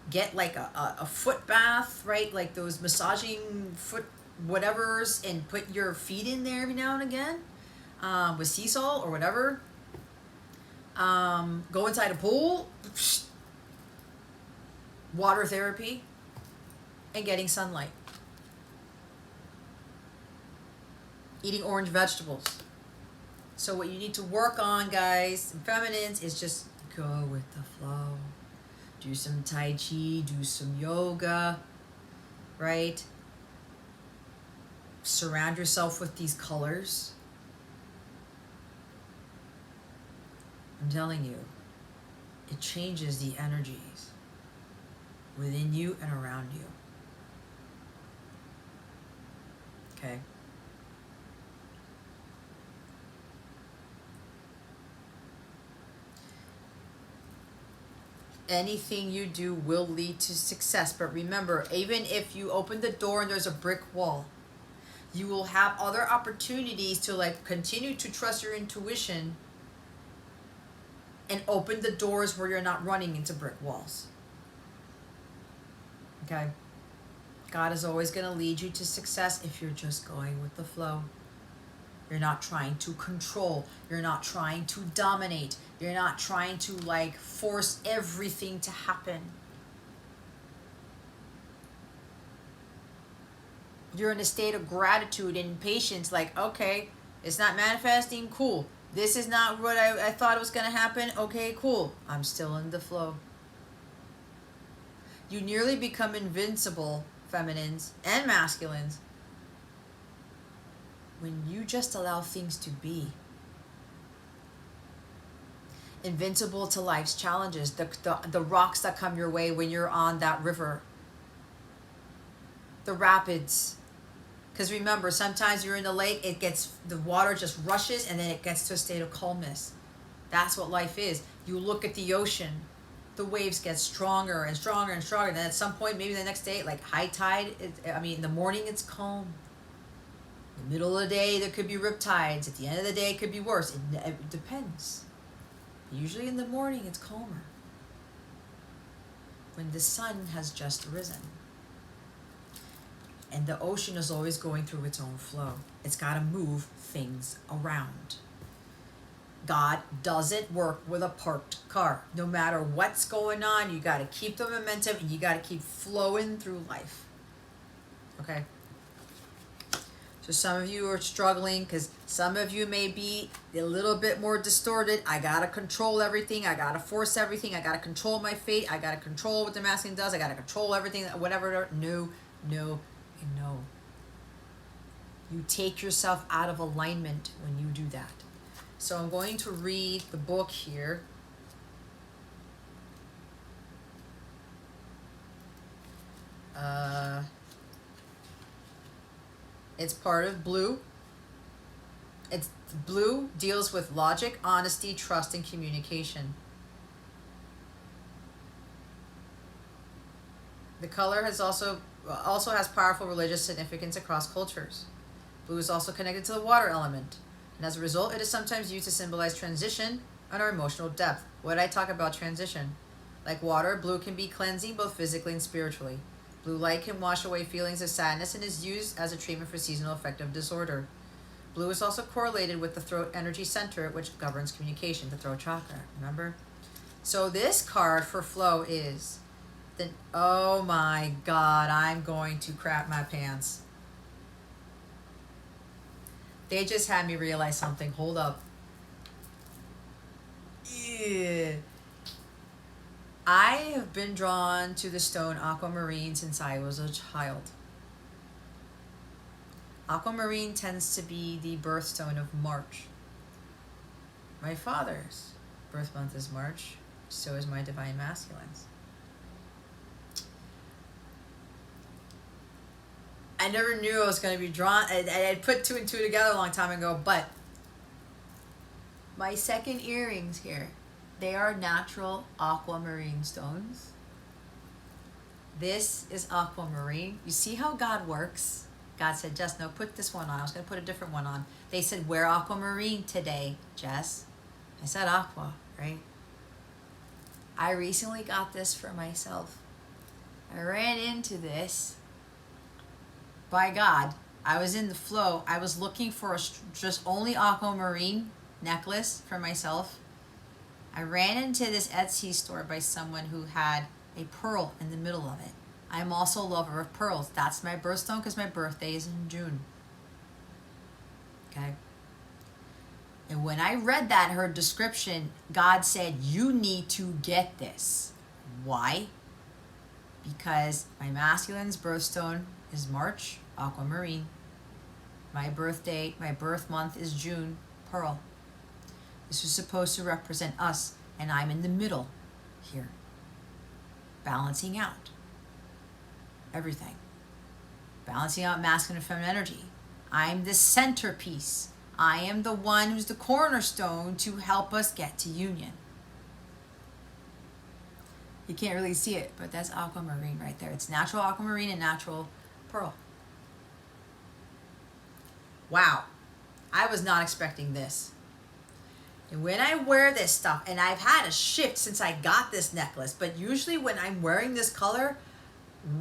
Get like a foot bath, right? Like those massaging foot whatevers, and put your feet in there every now and again with sea salt or whatever. Go inside a pool, water therapy, and getting sunlight. Eating orange vegetables. So what you need to work on, guys, and feminines, is just go with the flow. Do some Tai Chi, do some yoga, right? Surround yourself with these colors. I'm telling you, it changes the energies within you and around you. Okay? Anything you do will lead to success. But remember, even if you open the door and there's a brick wall, you will have other opportunities to like continue to trust your intuition and open the doors where you're not running into brick walls. Okay? God is always going to lead you to success if you're just going with the flow. You're not trying to control. You're not trying to dominate. You're not trying to like force everything to happen. You're in a state of gratitude and patience, like, okay, it's not manifesting, cool. This is not what I thought was going to happen, okay, cool. I'm still in the flow. You nearly become invincible, feminines and masculines, when you just allow things to be. Invincible to life's challenges, the rocks that come your way when you're on that river, the rapids. Because remember, sometimes you're in the lake, the water just rushes and then it gets to a state of calmness. That's what life is. You look at the ocean, the waves get stronger and stronger and stronger. And then at some point, maybe the next day, like high tide, in the morning it's calm. In the middle of the day, there could be rip tides. At the end of the day, it could be worse. It depends. Usually in the morning, it's calmer, when the sun has just risen. And the ocean is always going through its own flow. It's got to move things around. God doesn't work with a parked car. No matter what's going on, you got to keep the momentum and you got to keep flowing through life. Okay? So some of you are struggling because some of you may be a little bit more distorted. I got to control everything. I got to force everything. I got to control my fate. I got to control what the masculine does. I got to control everything, whatever. No. You take yourself out of alignment when you do that. So I'm going to read the book here. It's part of Blue. Blue deals with logic, honesty, trust, and communication. The color also has powerful religious significance across cultures. Blue is also connected to the water element, and as a result, it is sometimes used to symbolize transition and our emotional depth. What did I talk about transition? Like water, blue can be cleansing both physically and spiritually. Blue light can wash away feelings of sadness and is used as a treatment for seasonal affective disorder. Blue is also correlated with the throat energy center, which governs communication, the throat chakra, remember? So this card for flow is, oh my God, I'm going to crap my pants. They just had me realize something. Hold up. Yeah. I have been drawn to the stone aquamarine since I was a child. Aquamarine tends to be the birthstone of March. My father's birth month is March, so is my divine masculines. I never knew I was going to be drawn. I put two and two together a long time ago, but my second earrings here, they are natural aquamarine stones. This is aquamarine. You see how God works? God said, Jess, no, put this one on. I was going to put a different one on. They said, wear aquamarine today, Jess. I said aqua, right? I recently got this for myself. I ran into this. By God, I was in the flow. I was looking for just only aquamarine necklace for myself. I ran into this Etsy store by someone who had a pearl in the middle of it. I'm also a lover of pearls. That's my birthstone because my birthday is in June. Okay? And when I read that, her description, God said, you need to get this. Why? Because my masculine's birthstone is March, aquamarine. My birthday, my birth month is June, pearl. This was supposed to represent us, and I'm in the middle here, balancing out everything. Balancing out masculine and feminine energy. I'm the centerpiece. I am the one who's the cornerstone to help us get to union. You can't really see it, but that's aquamarine right there. It's natural aquamarine and natural pearl. Wow. I was not expecting this. And when I wear this stuff, and I've had a shift since I got this necklace, but usually when I'm wearing this color,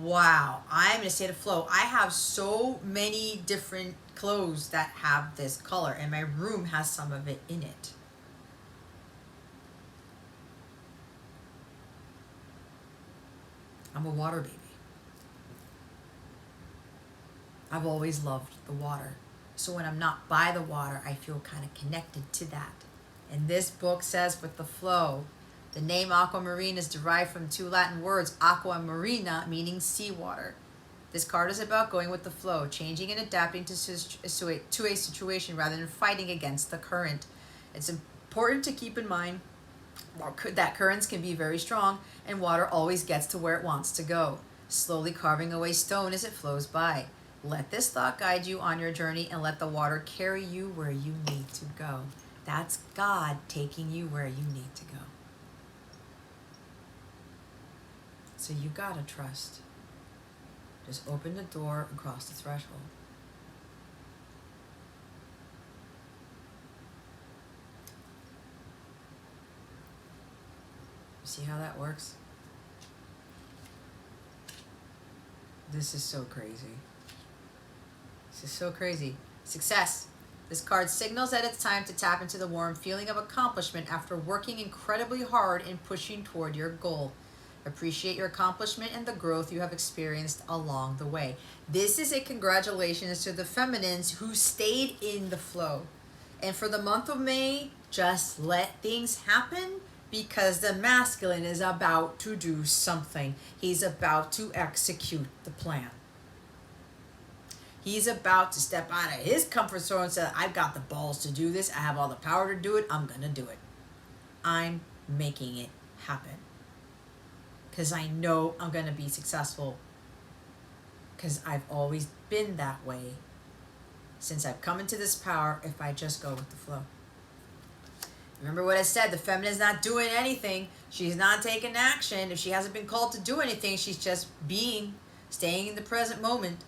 wow, I'm in a state of flow. I have so many different clothes that have this color, and my room has some of it in it. I'm a water baby. I've always loved the water. So when I'm not by the water, I feel kind of connected to that. And this book says with the flow, the name aquamarine is derived from two Latin words, aqua marina, meaning seawater. This card is about going with the flow, changing and adapting to a situation rather than fighting against the current. It's important to keep in mind that currents can be very strong and water always gets to where it wants to go, slowly carving away stone as it flows by. Let this thought guide you on your journey and let the water carry you where you need to go. That's God taking you where you need to go. So you gotta trust. Just open the door and cross the threshold. See how that works? This is so crazy. This is so crazy. Success. This card signals that it's time to tap into the warm feeling of accomplishment after working incredibly hard and pushing toward your goal. Appreciate your accomplishment and the growth you have experienced along the way. This is a congratulations to the feminines who stayed in the flow. And for the month of May, just let things happen because the masculine is about to do something. He's about to execute the plan. He's about to step out of his comfort zone and say, I've got the balls to do this. I have all the power to do it. I'm going to do it. I'm making it happen. Because I know I'm going to be successful. Because I've always been that way. Since I've come into this power, if I just go with the flow. Remember what I said, the feminine's not doing anything. She's not taking action. If she hasn't been called to do anything, she's just being, staying in the present moment.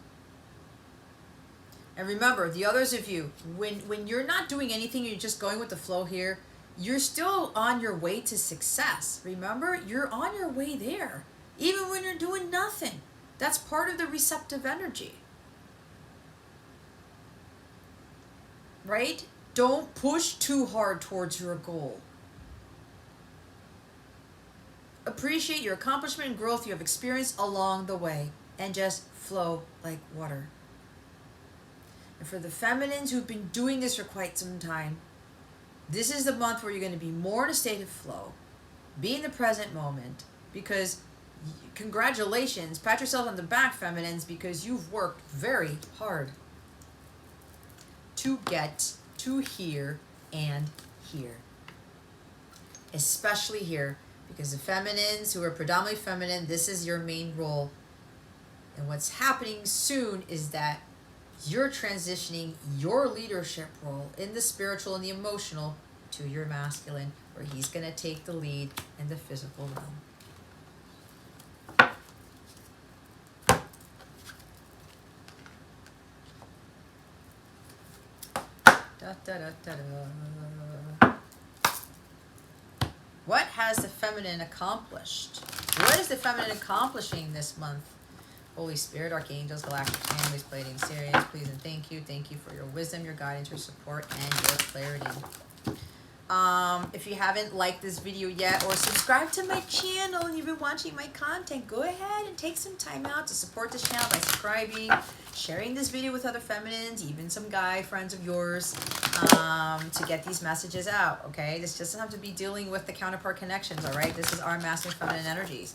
And remember, the others of you, when you're not doing anything, you're just going with the flow here, you're still on your way to success. Remember, you're on your way there, even when you're doing nothing. That's part of the receptive energy. Right? Don't push too hard towards your goal. Appreciate your accomplishment and growth you have experienced along the way, and just flow like water. And for the feminines who've been doing this for quite some time, this is the month where you're going to be more in a state of flow. Be in the present moment, because congratulations, pat yourself on the back, feminines, because you've worked very hard to get to here and here. Especially here, because the feminines who are predominantly feminine, this is your main role. And what's happening soon is that you're transitioning your leadership role in the spiritual and the emotional to your masculine, where he's going to take the lead in the physical realm. Da, da, da, da, da. What has the feminine accomplished? What is the feminine accomplishing this month? Holy Spirit, Archangels, Galactic Families, Pleiadian Sirius, please and thank you. Thank you for your wisdom, your guidance, your support, and your clarity. If you haven't liked this video yet or subscribed to my channel and you've been watching my content, go ahead and take some time out to support this channel by subscribing, sharing this video with other feminines, even some guy friends of yours, to get these messages out, okay? This doesn't have to be dealing with the counterpart connections, all right? This is our masculine feminine energies.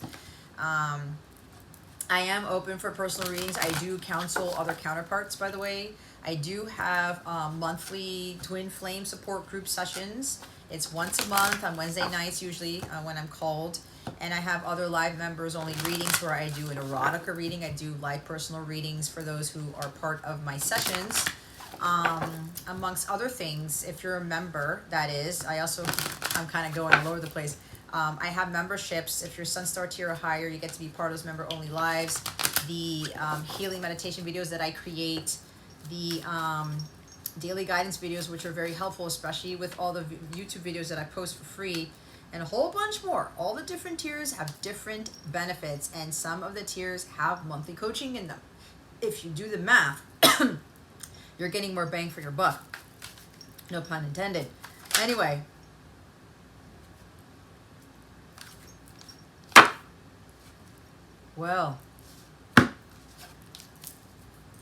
I am open for personal readings. I do counsel other counterparts, by the way. I do have monthly twin flame support group sessions. It's once a month on Wednesday nights usually when I'm called. And I have other live members only readings where I do an erotica reading. I do live personal readings for those who are part of my sessions. Amongst other things, if you're a member, that is. I'm kind of going all over the place. I have memberships. If you're Sun Star tier or higher, you get to be part of those member-only lives. The healing meditation videos that I create, the daily guidance videos, which are very helpful, especially with all the YouTube videos that I post for free, and a whole bunch more. All the different tiers have different benefits, and some of the tiers have monthly coaching in them. If you do the math, you're getting more bang for your buck. No pun intended. Anyway. Well,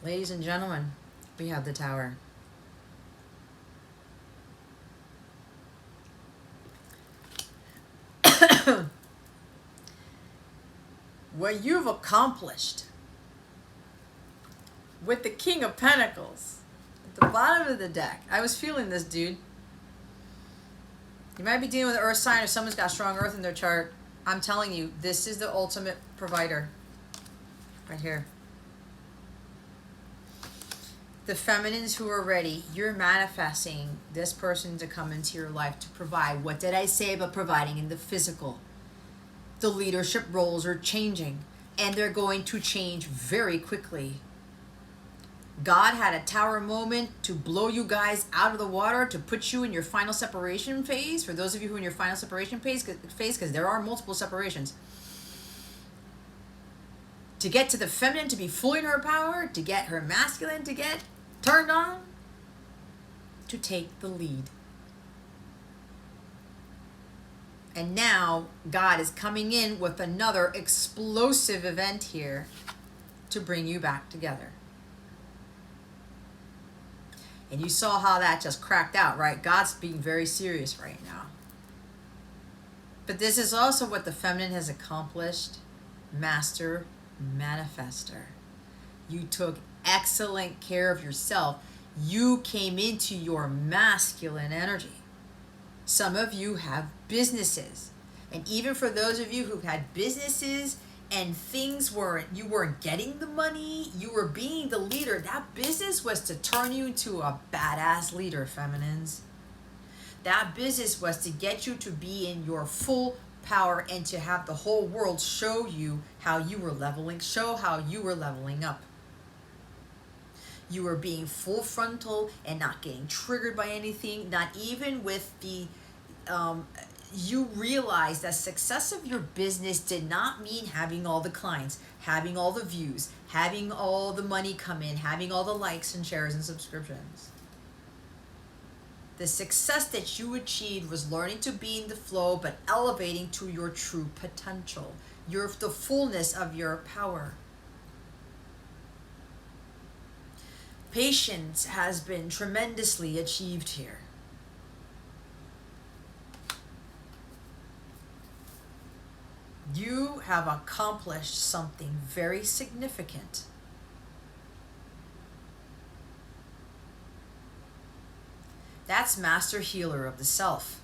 ladies and gentlemen, we have the Tower. What you've accomplished with the King of Pentacles at the bottom of the deck. I was feeling this, dude. You might be dealing with an earth sign or someone's got strong earth in their chart. I'm telling you, this is the ultimate provider. Right here. The feminines who are ready, you're manifesting this person to come into your life to provide. What did I say about providing in the physical? The leadership roles are changing, and they're going to change very quickly. God had a Tower moment to blow you guys out of the water, to put you in your final separation phase. For those of you who are in your final separation phase, because there are multiple separations. To get to the feminine to be fully in her power, to get her masculine to get turned on, to take the lead. And now God is coming in with another explosive event here to bring you back together. And you saw how that just cracked out, right? God's being very serious right now. But this is also what the feminine has accomplished. Master, manifester. You took excellent care of yourself. You came into your masculine energy. Some of you have businesses. And even for those of you who had businesses and you weren't getting the money, you were being the leader. That business was to turn you into a badass leader, feminines. That business was to get you to be in your full power and to have the whole world show you how you were leveling up. You were being full frontal and not getting triggered by anything, not even with the you realize that success of your business did not mean having all the clients, having all the views, having all the money come in, having all the likes and shares and subscriptions. The success that you achieved was learning to be in the flow, but elevating to your true potential, the fullness of your power. Patience has been tremendously achieved here. You have accomplished something very significant. That's Master Healer of the Self.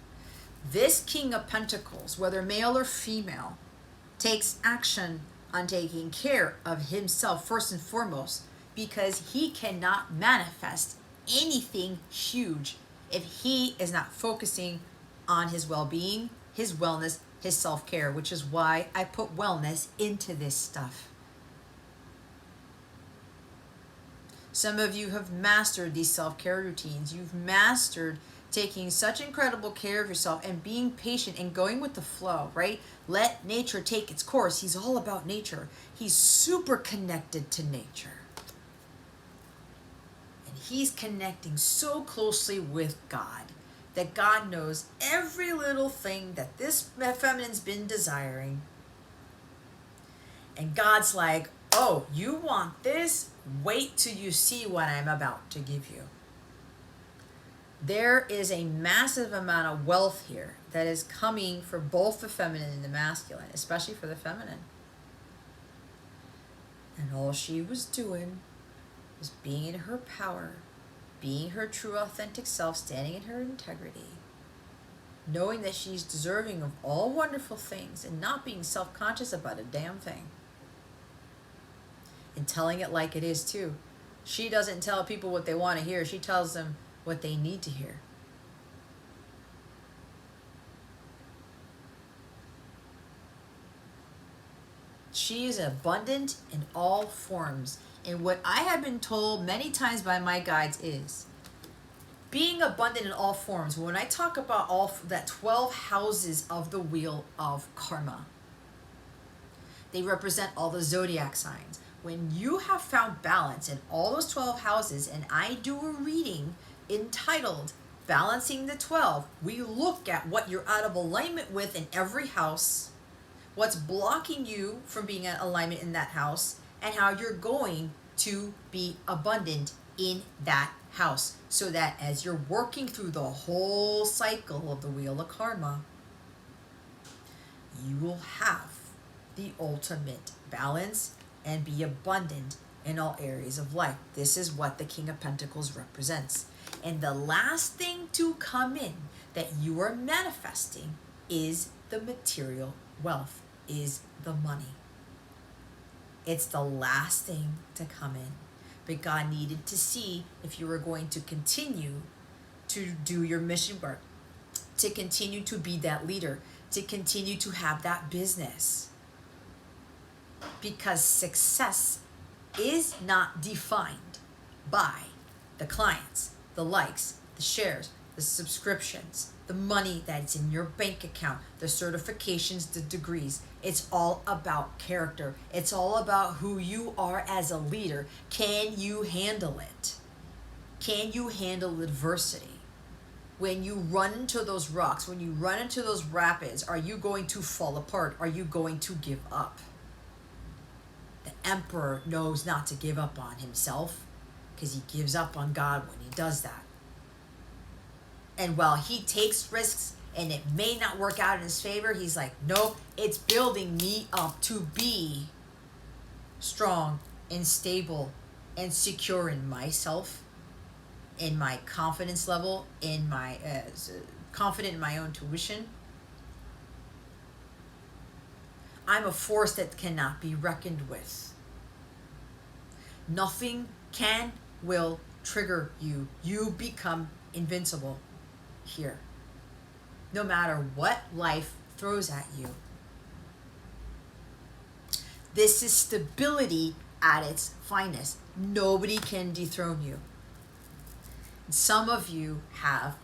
This King of Pentacles, whether male or female, takes action on taking care of himself first and foremost, because he cannot manifest anything huge if he is not focusing on his well-being, his wellness, his self-care, which is why I put wellness into this stuff. Some of you have mastered these self-care routines. You've mastered taking such incredible care of yourself and being patient and going with the flow, right? Let nature take its course. He's all about nature. He's super connected to nature. And he's connecting so closely with God that God knows every little thing that this feminine's been desiring. And God's like, oh, you want this? Wait till you see what I'm about to give you. There is a massive amount of wealth here that is coming for both the feminine and the masculine, especially for the feminine. And all she was doing was being in her power, being her true authentic self, standing in her integrity, knowing that she's deserving of all wonderful things and not being self-conscious about a damn thing. And telling it like it is too. She doesn't tell people what they want to hear. She tells them what they need to hear. She is abundant in all forms. And what I have been told many times by my guides is being abundant in all forms. When I talk about all that 12 houses of the wheel of karma, they represent all the zodiac signs. When you have found balance in all those 12 houses, and I do a reading entitled Balancing the 12, we look at what you're out of alignment with in every house, what's blocking you from being in alignment in that house, and how you're going to be abundant in that house. So that as you're working through the whole cycle of the wheel of karma, you will have the ultimate balance and be abundant in all areas of life. This is what the King of Pentacles represents. And the last thing to come in that you are manifesting is the material wealth, is the money. It's the last thing to come in. But God needed to see if you were going to continue to do your mission work, to continue to be that leader, to continue to have that business. Because success is not defined by the clients, the likes, the shares, the subscriptions, the money that's in your bank account, the certifications, the degrees. It's all about character. It's all about who you are as a leader. Can you handle it? Can you handle adversity? When you run into those rocks, when you run into those rapids, are you going to fall apart? Are you going to give up? The emperor knows not to give up on himself because he gives up on God when he does that. And while he takes risks and it may not work out in his favor, he's like, nope, it's building me up to be strong and stable and secure in myself, in my confidence level, in my confident in my own tuition. I'm a force that cannot be reckoned with. Nothing can, will trigger you. You become invincible here. No matter what life throws at you. This is stability at its finest. Nobody can dethrone you. Some of you have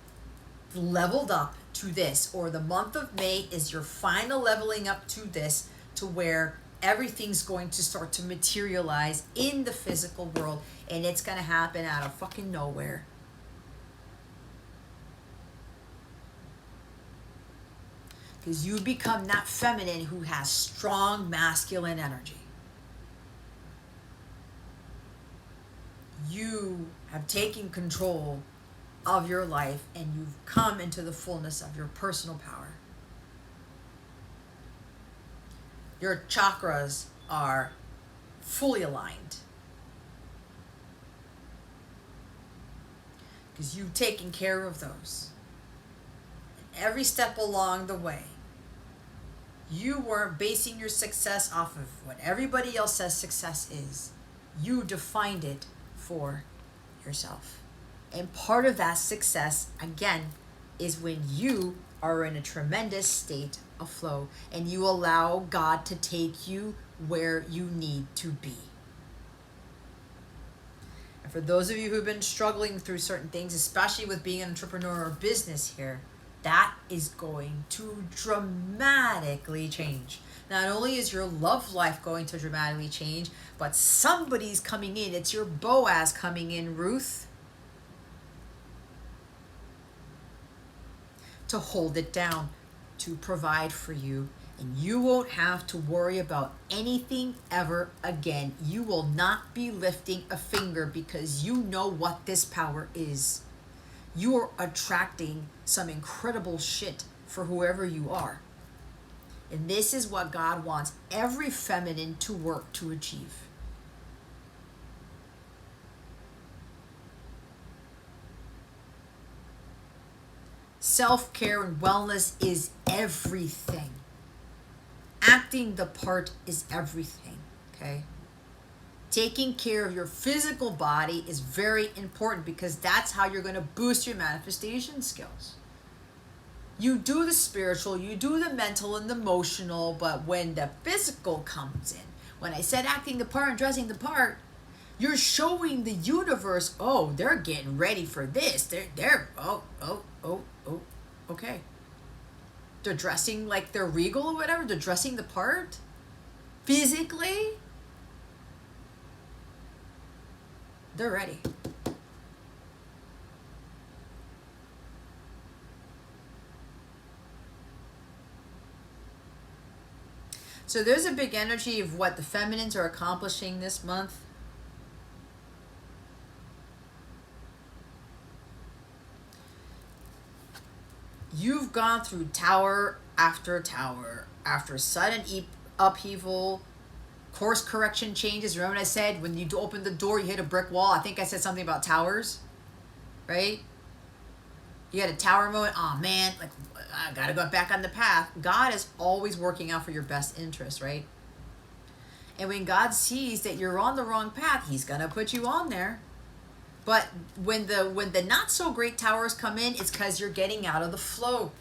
leveled up to this, or the month of May is your final leveling up to this, to where everything's going to start to materialize in the physical world, and it's going to happen out of fucking nowhere. Because you become that feminine who has strong masculine energy. You have taken control of your life, and you've come into the fullness of your personal power. Your chakras are fully aligned. Because you've taken care of those. And every step along the way, you weren't basing your success off of what everybody else says success is. You defined it for yourself. And part of that success, again, is when you are in a tremendous state of flow and you allow God to take you where you need to be. And for those of you who've been struggling through certain things, especially with being an entrepreneur or business here, that is going to dramatically change. Not only is your love life going to dramatically change, but somebody's coming in. It's your Boaz coming in, Ruth. to hold it down, to provide for you. And you won't have to worry about anything ever again. You will not be lifting a finger because you know what this power is. You are attracting some incredible shit for whoever you are. And this is what God wants every feminine to work to achieve. Self-care and wellness is everything. Acting the part is everything, okay? Taking care of your physical body is very important because that's how you're going to boost your manifestation skills. You do the spiritual, you do the mental and the emotional, but when the physical comes in, when I said acting the part and dressing the part, you're showing the universe, oh, they're getting ready for this. Okay. They're dressing like they're regal or whatever. They're dressing the part. Physically, they're ready. So there's a big energy of what the feminines are accomplishing this month. You've gone through tower after sudden upheaval, course correction changes. Remember what I said? When you open the door, you hit a brick wall. I think I said something about towers, right? You had a tower moment. Oh man, like I gotta go back on the path. God is always working out for your best interest, right? And when God sees that you're on the wrong path, He's gonna put you on there. But when the not so great towers come in, it's because you're getting out of the flow.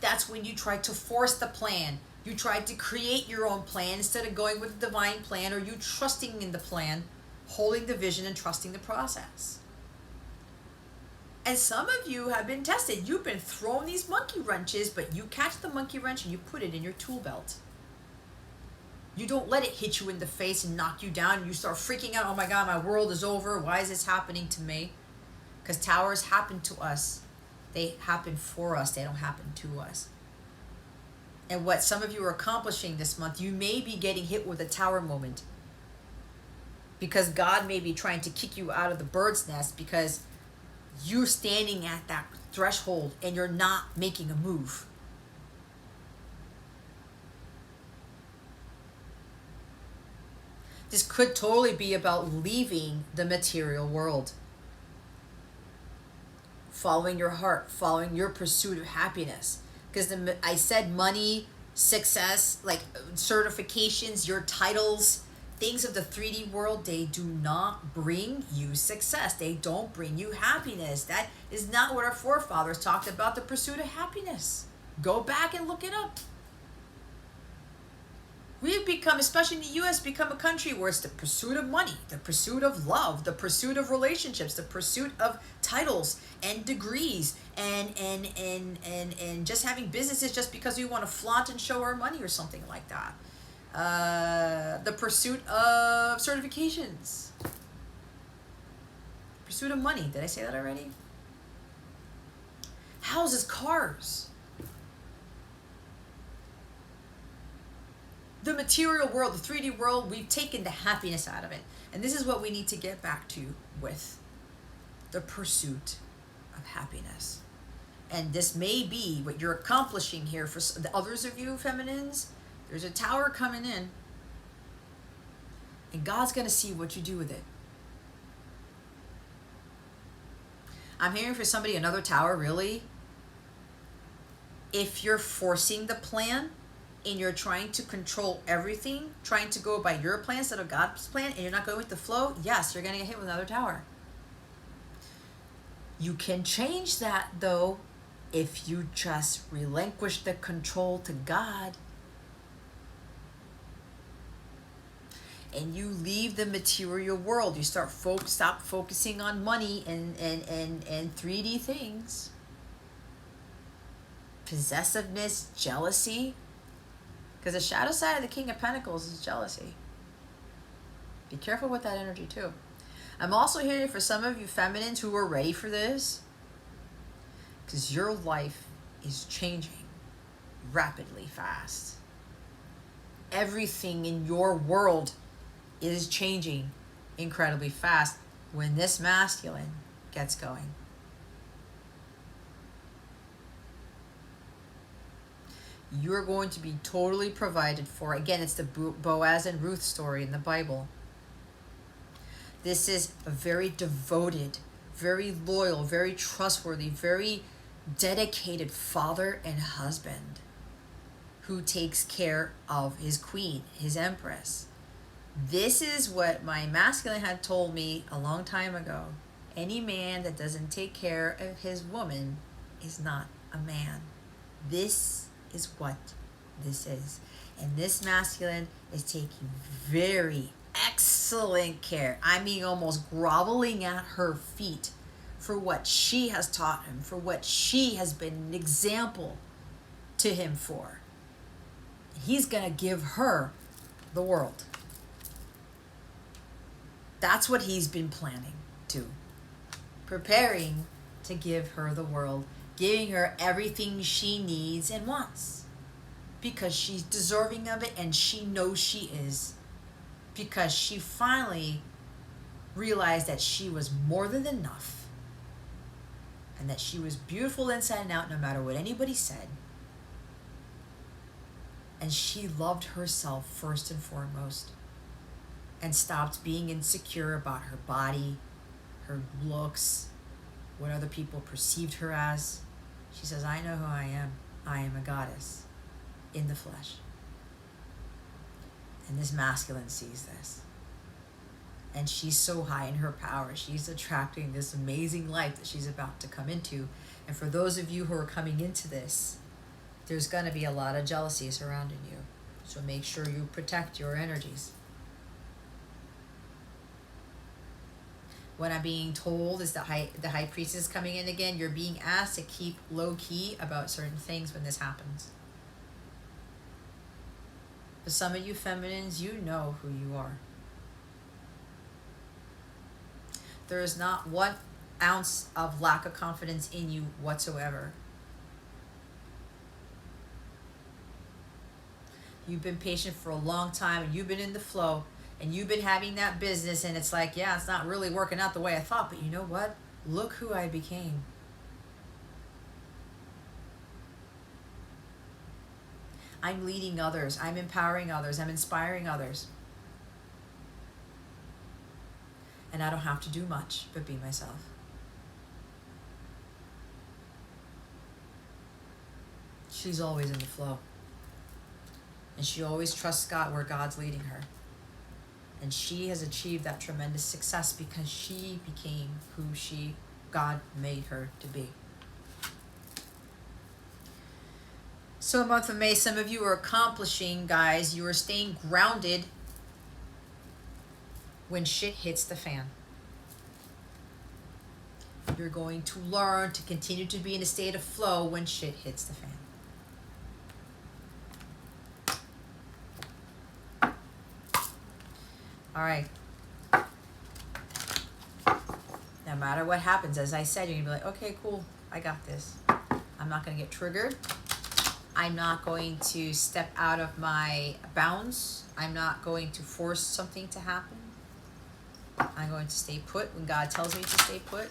That's when you try to force the plan. You try to create your own plan instead of going with the divine plan, or you trusting in the plan, holding the vision and trusting the process. And some of you have been tested. You've been thrown these monkey wrenches, but you catch the monkey wrench and you put it in your tool belt. You don't let it hit you in the face and knock you down and you start freaking out. Oh my God, my world is over. Why is this happening to me? Because towers happen to us. They happen for us. They don't happen to us. And what some of you are accomplishing this month, you may be getting hit with a tower moment. Because God may be trying to kick you out of the bird's nest because you're standing at that threshold and you're not making a move. This could totally be about leaving the material world. Following your heart, following your pursuit of happiness. Because I said money, success, like certifications, your titles, things of the 3D world, they do not bring you success. They don't bring you happiness. That is not what our forefathers talked about, the pursuit of happiness. Go back and look it up. We've become, especially in the U.S., become a country where it's the pursuit of money, the pursuit of love, the pursuit of relationships, the pursuit of titles and degrees, and just having businesses just because we want to flaunt and show our money or something like that. The pursuit of certifications. Pursuit of money. Did I say that already? Houses, cars. The material world, the 3D world, we've taken the happiness out of it. And this is what we need to get back to with the pursuit of happiness. And this may be what you're accomplishing here for the others of you feminines. There's a tower coming in. And God's going to see what you do with it. I'm hearing for somebody another tower, really. If you're forcing the plan, and you're trying to control everything, trying to go by your plan instead of God's plan, and you're not going with the flow, yes, you're going to get hit with another tower. You can change that, though, if you just relinquish the control to God. And you leave the material world. You stop focusing on money and 3D things. Possessiveness, jealousy. Because the shadow side of the King of Pentacles is jealousy. Be careful with that energy too. I'm also hearing for some of you feminines who are ready for this. because your life is changing rapidly fast. Everything in your world is changing incredibly fast when this masculine gets going. You're going to be totally provided for. Again, it's the Boaz and Ruth story in the Bible. This is a very devoted, very loyal, very trustworthy, very dedicated father and husband who takes care of his queen, his empress. This is what my masculine had told me a long time ago. Any man that doesn't take care of his woman is not a man. This is what this is. And this masculine is taking very excellent care. I mean, almost groveling at her feet for what she has taught him, for what she has been an example to him for. He's going to give her the world. That's what he's been planning to. Preparing to give her the world, giving her everything she needs and wants. Because she's deserving of it, and she knows she is. Because she finally realized that she was more than enough. And that she was beautiful inside and out no matter what anybody said. And she loved herself first and foremost. And stopped being insecure about her body, her looks, what other people perceived her as. She says, I know who I am. I am a goddess in the flesh. And this masculine sees this. And she's so high in her power. She's attracting this amazing life that she's about to come into. And for those of you who are coming into this, there's going to be a lot of jealousy surrounding you. So make sure you protect your energies. What I'm being told is the high priestess is coming in again. You're being asked to keep low key about certain things when this happens. For some of you feminines, you know who you are. There is not 1 ounce of lack of confidence in you whatsoever. You've been patient for a long time, and you've been in the flow, and you've been having that business, and it's like, yeah, it's not really working out the way I thought, but you know what? Look who I became. I'm leading others. I'm empowering others. I'm inspiring others. And I don't have to do much but be myself. She's always in the flow. And she always trusts God where God's leading her. And she has achieved that tremendous success because she became who God made her to be. So the month of May, some of you are accomplishing, guys. You are staying grounded when shit hits the fan. You're going to learn to continue to be in a state of flow when shit hits the fan. All right. No matter what happens, as I said, you're going to be like, okay, cool, I got this. I'm not going to get triggered. I'm not going to step out of my bounds. I'm not going to force something to happen. I'm going to stay put when God tells me to stay put.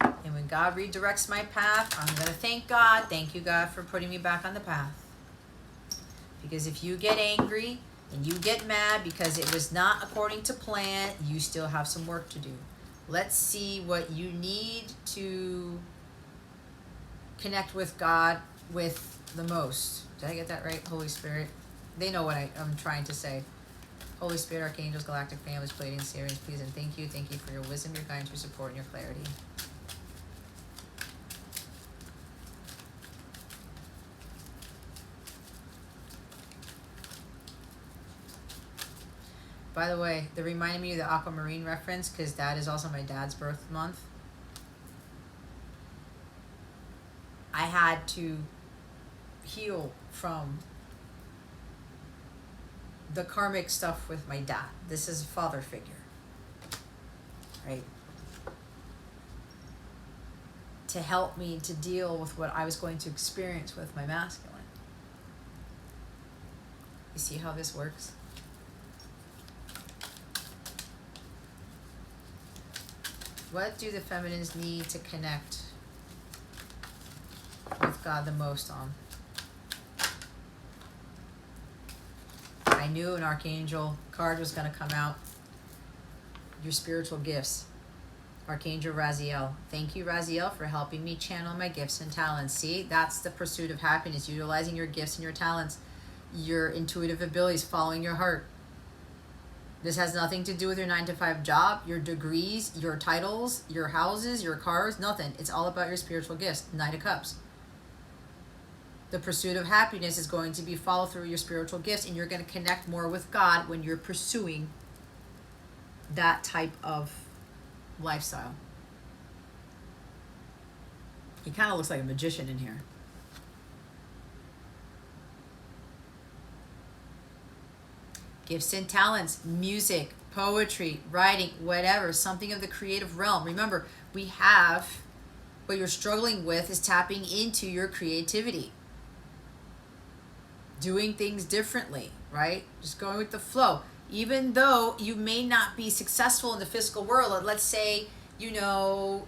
And when God redirects my path, I'm going to thank God. Thank you, God, for putting me back on the path. Because if you get angry and you get mad because it was not according to plan, you still have some work to do. Let's see what you need to connect with God with the most. Did I get that right? Holy Spirit. They know what I'm trying to say. Holy Spirit, Archangels, Galactic Families, Pleiadians, Sirians, please and thank you. Thank you for your wisdom, your guidance, your support, and your clarity. By the way, they reminded me of the aquamarine reference because that is also my dad's birth month. I had to heal from the karmic stuff with my dad. This is a father figure, right? to help me to deal with what I was going to experience with my masculine. You see how this works? What do the feminines need to connect with God the most on? I knew an archangel card was going to come out. Your spiritual gifts. Archangel Raziel. Thank you, Raziel, for helping me channel my gifts and talents. See, that's the pursuit of happiness, utilizing your gifts and your talents, your intuitive abilities, following your heart. This has nothing to do with your 9-to-5 job, your degrees, your titles, your houses, your cars, nothing. It's all about your spiritual gifts. Knight of Cups. The pursuit of happiness is going to be followed through your spiritual gifts, and you're going to connect more with God when you're pursuing that type of lifestyle. He kind of looks like a magician in here. Gifts and talents, music, poetry, writing, whatever, something of the creative realm. Remember, we have, what you're struggling with is tapping into your creativity. Doing things differently, right? Just going with the flow. Even though you may not be successful in the physical world, let's say, you know,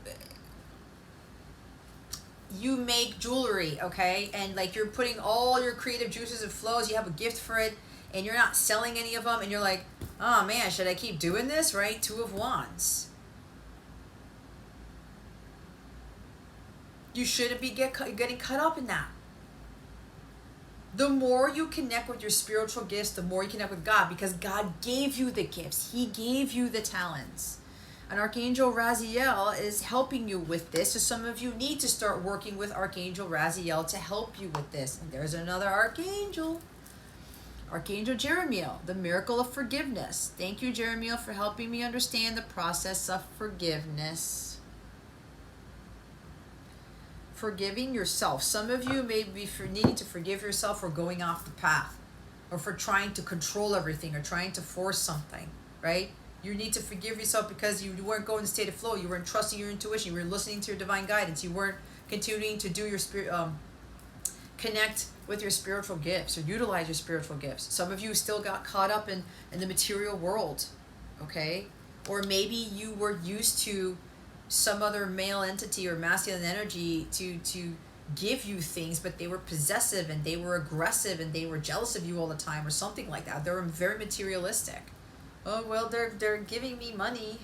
you make jewelry, okay? And like you're putting all your creative juices and flows, you have a gift for it, and you're not selling any of them, and you're like, oh man, should I keep doing this, right? 2 of Wands. You shouldn't be getting caught up in that. The more you connect with your spiritual gifts, the more you connect with God, because God gave you the gifts. He gave you the talents. And Archangel Raziel is helping you with this. So some of you need to start working with Archangel Raziel to help you with this. And there's another Archangel. Archangel Jeremiel, the miracle of forgiveness. Thank you, Jeremiel, for helping me understand the process of forgiveness. Forgiving yourself. Some of you may be needing to forgive yourself for going off the path, or for trying to control everything, or trying to force something, right? You need to forgive yourself because you weren't going to state of flow. You weren't trusting your intuition. You were listening to your divine guidance. You weren't continuing to do your spirit, connect with your spiritual gifts, or utilize your spiritual gifts. Some of you still got caught up in the material world, okay? Or maybe you were used to some other male entity or masculine energy to give you things, but they were possessive and they were aggressive and they were jealous of you all the time, or something like that. They were very materialistic. Oh well, they're giving me money,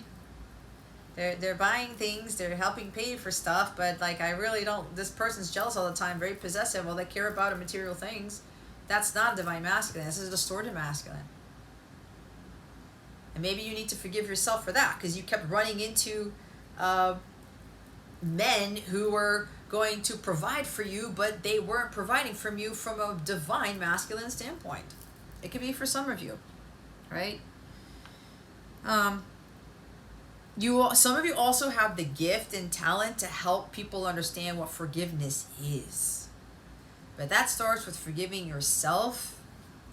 they're buying things, they're helping pay for stuff, but like I really don't. This person's jealous all the time, very possessive. Well, they care about material things. That's not divine masculine. This is a distorted masculine. And maybe you need to forgive yourself for that, because you kept running into men who were going to provide for you, but they weren't providing from you from a divine masculine standpoint. It could be for some of you, right? Some of you also have the gift and talent to help people understand what forgiveness is. But that starts with forgiving yourself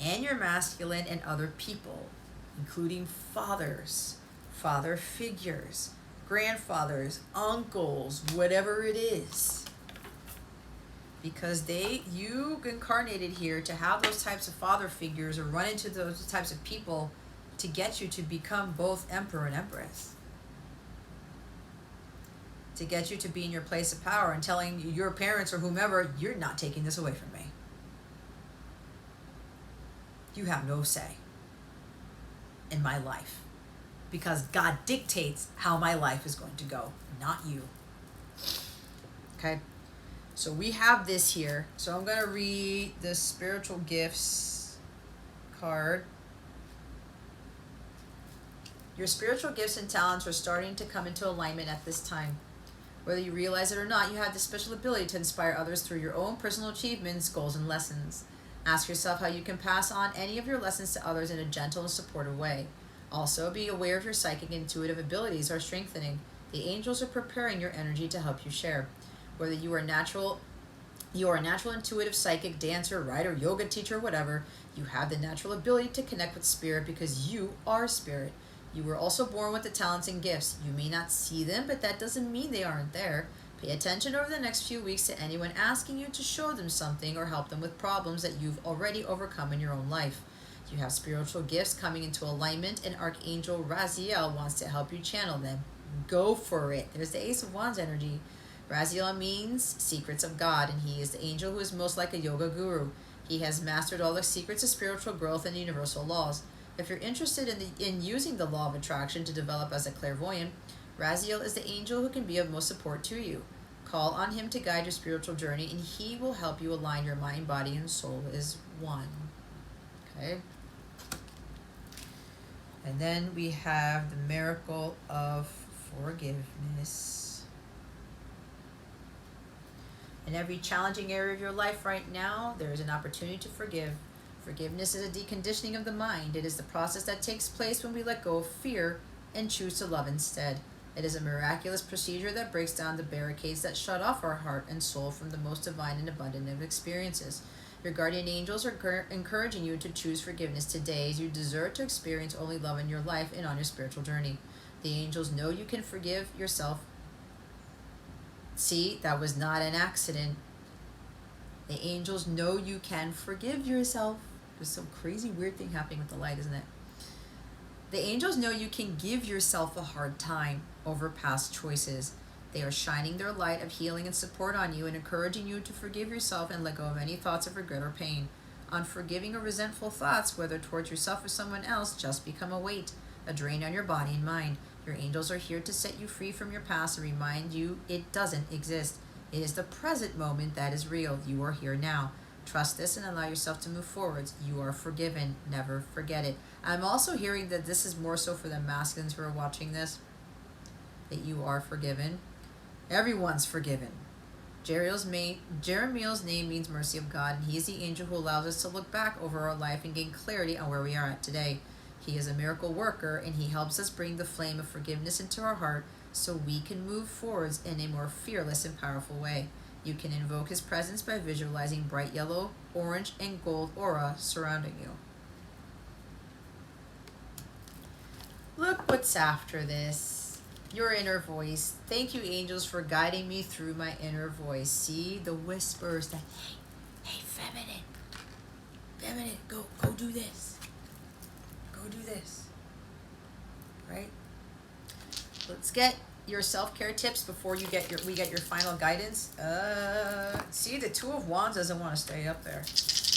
and your masculine and other people, including fathers, father figures, grandfathers, uncles, whatever it is. Because you incarnated here to have those types of father figures, or run into those types of people to get you to become both emperor and empress. To get you to be in your place of power and telling your parents or whomever, you're not taking this away from me. You have no say in my life, because God dictates how my life is going to go, not you. Okay? So we have this here. So I'm going to read the spiritual gifts card. Your spiritual gifts and talents are starting to come into alignment at this time. Whether you realize it or not, you have the special ability to inspire others through your own personal achievements, goals, and lessons. Ask yourself how you can pass on any of your lessons to others in a gentle and supportive way. Also, be aware of your psychic and intuitive abilities are strengthening. The angels are preparing your energy to help you share. Whether you are a natural intuitive psychic, dancer, writer, yoga teacher, whatever, you have the natural ability to connect with spirit, because you are spirit. You were also born with the talents and gifts. You may not see them, but that doesn't mean they aren't there. Pay attention over the next few weeks to anyone asking you to show them something or help them with problems that you've already overcome in your own life. You have spiritual gifts coming into alignment, and Archangel Raziel wants to help you channel them. Go for it. There's the Ace of Wands energy. Raziel means secrets of God, and he is the angel who is most like a yoga guru. He has mastered all the secrets of spiritual growth and universal laws. If you're interested in using the law of attraction to develop as a clairvoyant, Raziel is the angel who can be of most support to you. Call on him to guide your spiritual journey, and he will help you align your mind, body, and soul as one. Okay? And then we have the miracle of forgiveness. In every challenging area of your life right now, there is an opportunity to forgive. Forgiveness is a deconditioning of the mind. It is the process that takes place when we let go of fear and choose to love instead. It is a miraculous procedure that breaks down the barricades that shut off our heart and soul from the most divine and abundant of experiences. Your guardian angels are encouraging you to choose forgiveness today, as you deserve to experience only love in your life and on your spiritual journey. The angels know you can forgive yourself. See, that was not an accident. The angels know you can forgive yourself. There's some crazy weird thing happening with the light, isn't it? The angels know you can give yourself a hard time over past choices. They are shining their light of healing and support on you and encouraging you to forgive yourself and let go of any thoughts of regret or pain. Unforgiving or resentful thoughts, whether towards yourself or someone else, just become a weight, a drain on your body and mind. Your angels are here to set you free from your past and remind you it doesn't exist. It is the present moment that is real. You are here now. Trust this and allow yourself to move forwards. You are forgiven. Never forget it. I'm also hearing that this is more so for the masculines who are watching this, that you are forgiven. Everyone's forgiven. Jeremiel's name means mercy of God, and he is the angel who allows us to look back over our life and gain clarity on where we are at today. He is a miracle worker, and he helps us bring the flame of forgiveness into our heart so we can move forwards in a more fearless and powerful way. You can invoke his presence by visualizing bright yellow, orange, and gold aura surrounding you. Look what's after this. Your inner voice. Thank you, angels, for guiding me through my inner voice. See the whispers that, hey, feminine, go do this. Go do this. Right? Let's get your self-care tips before we get your final guidance. See, the Two of Wands doesn't want to stay up there.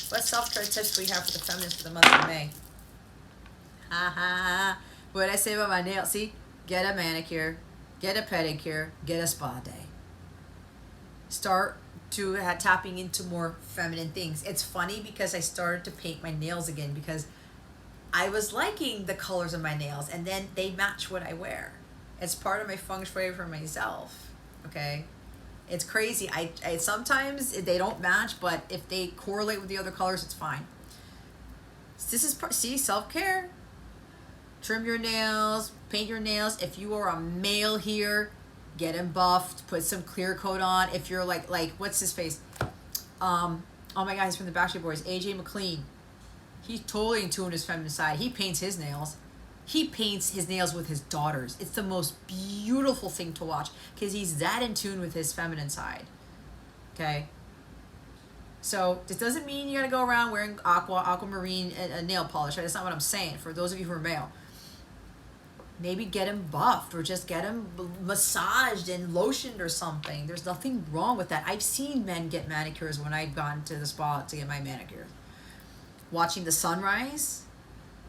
What self-care tips do we have for the feminines for the month of May? What did I say about my nails? See, get a manicure, get a pedicure, get a spa day. Start to tapping into more feminine things. It's funny because I started to paint my nails again because I was liking the colors of my nails, and then they match what I wear. It's part of my feng shui for myself. Okay, it's crazy. I sometimes they don't match, but if they correlate with the other colors, it's fine. This is see, self-care. Trim your nails, paint your nails. If you are a male here, get him buffed. Put some clear coat on. If you're like what's his face? Oh my God, he's from the Backstreet Boys. AJ McLean. He's totally in tune with his feminine side. He paints his nails. He paints his nails with his daughters. It's the most beautiful thing to watch because he's that in tune with his feminine side. Okay? So this doesn't mean you got to go around wearing aquamarine nail polish. Right? That's not what I'm saying. For those of you who are male, maybe get him buffed or just get him massaged and lotioned or something. There's nothing wrong with that. I've seen men get manicures when I've gone to the spa to get my manicure. Watching the sunrise,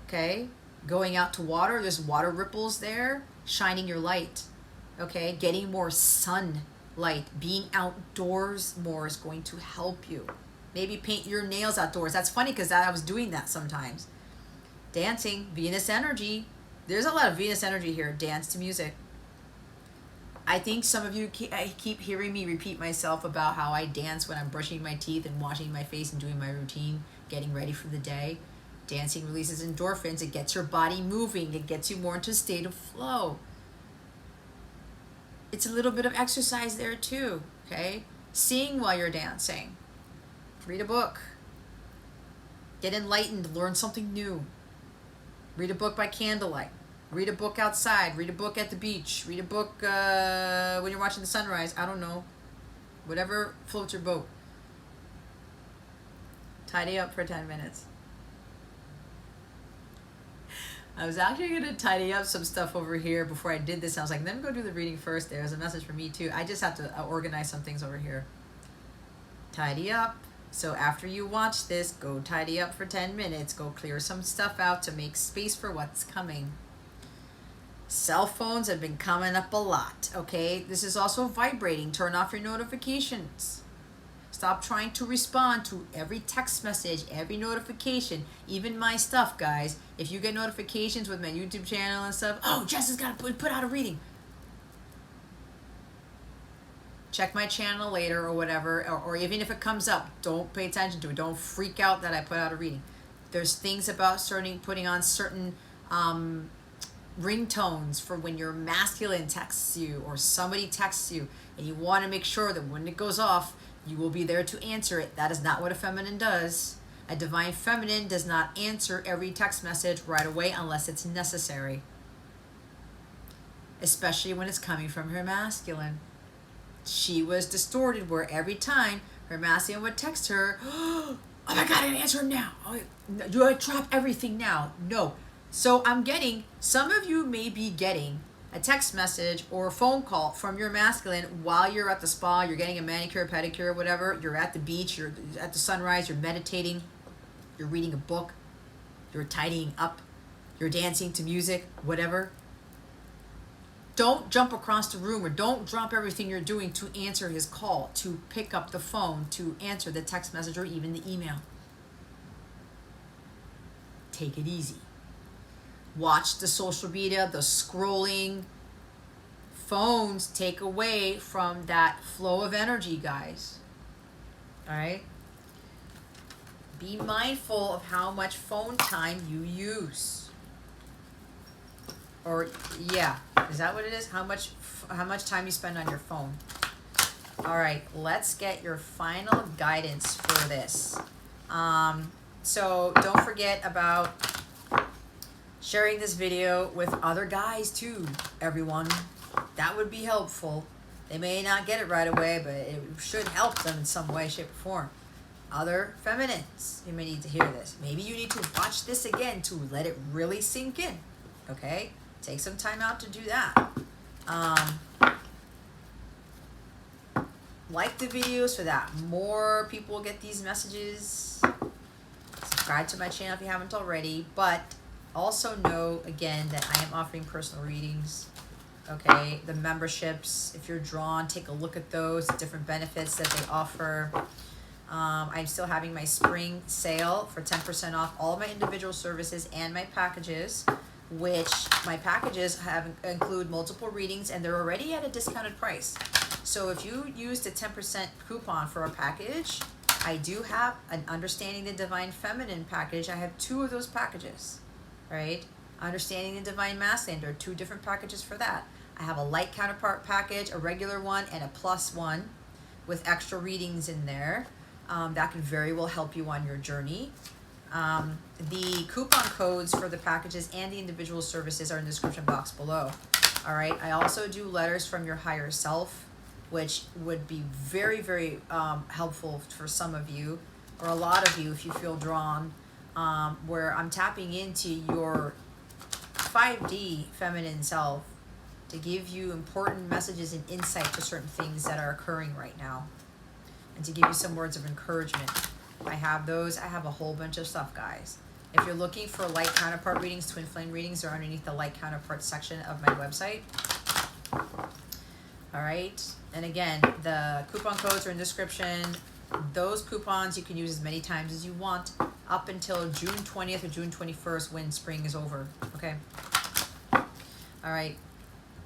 okay? Going out to water, there's water ripples there, shining your light, okay? Getting more sunlight, being outdoors more is going to help you. Maybe paint your nails outdoors. That's funny because I was doing that sometimes. Dancing, Venus energy. There's a lot of Venus energy here. Dance to music. I think some of you keep hearing me repeat myself about how I dance when I'm brushing my teeth and washing my face and doing my routine, getting ready for the day. Dancing releases endorphins. It gets your body moving. It gets you more into a state of flow. It's a little bit of exercise there too, okay? Sing while you're dancing. Read a book. Get enlightened. Learn something new. Read a book by candlelight. Read a book outside. Read a book at the beach. Read a book when you're watching the sunrise. I don't know. Whatever floats your boat. Tidy up for 10 minutes. I was actually going to tidy up some stuff over here before I did this. I was like, let me go do the reading first. There's a message for me too. I just have to organize some things over here. Tidy up. So after you watch this, go tidy up for 10 minutes. Go clear some stuff out to make space for what's coming. Cell phones have been coming up a lot, okay? This is also vibrating. Turn off your notifications. Stop trying to respond to every text message, every notification, even my stuff, guys. If you get notifications with my YouTube channel and stuff, oh, Jess has got to put out a reading. Check my channel later or whatever, or even if it comes up, don't pay attention to it. Don't freak out that I put out a reading. There's things about putting on certain ringtones for when your masculine texts you or somebody texts you, and you want to make sure that when it goes off, you will be there to answer it. That is not what a feminine does. A divine feminine does not answer every text message right away unless it's necessary, especially when it's coming from her masculine. She was distorted where every time her masculine would text her, oh my God, I gotta answer him now. Oh, do I drop everything now? No. So I'm getting, some of you may be getting a text message or a phone call from your masculine while you're at the spa, you're getting a manicure, pedicure, whatever, you're at the beach, you're at the sunrise, you're meditating, you're reading a book, you're tidying up, you're dancing to music, whatever. Don't jump across the room or don't drop everything you're doing to answer his call, to pick up the phone, to answer the text message or even the email. Take it easy. Watch the social media, the scrolling. Phones take away from that flow of energy, guys. All right? Be mindful of how much phone time you use. Or, yeah, is that what it is? How much time you spend on your phone. All right, let's get your final guidance for this. So don't forget about sharing this video with other guys too, everyone. That would be helpful. They may not get it right away, but it should help them in some way, shape, or form. Other feminines, you may need to hear this. Maybe you need to watch this again to let it really sink in, okay? Take some time out to do that. Like the videos so that more people get these messages. Subscribe to my channel if you haven't already, but also know, again, that I am offering personal readings, okay? The memberships, if you're drawn, take a look at those, different benefits that they offer. I'm still having my spring sale for 10% off all my individual services and my packages, which my packages include multiple readings, and they're already at a discounted price. So if you use the 10% coupon for a package, I do have an Understanding the Divine Feminine package. I have 2 of those packages. Right? Understanding the Divine Masculine, there are 2 different packages for that. I have a light counterpart package, a regular one, and a plus one with extra readings in there. That could very well help you on your journey. The coupon codes for the packages and the individual services are in the description box below. All right. I also do letters from your higher self, which would be very, very helpful for some of you, or a lot of you if you feel drawn. Where I'm tapping into your 5D feminine self to give you important messages and insight to certain things that are occurring right now, and to give you some words of encouragement. I have those. I have a whole bunch of stuff, guys. If you're looking for light counterpart readings, twin flame readings, are underneath the light counterpart section of my website. All right. And again, the coupon codes are in the description. Those coupons you can use as many times as you want up until June 20th or June 21st when spring is over. Okay. All right.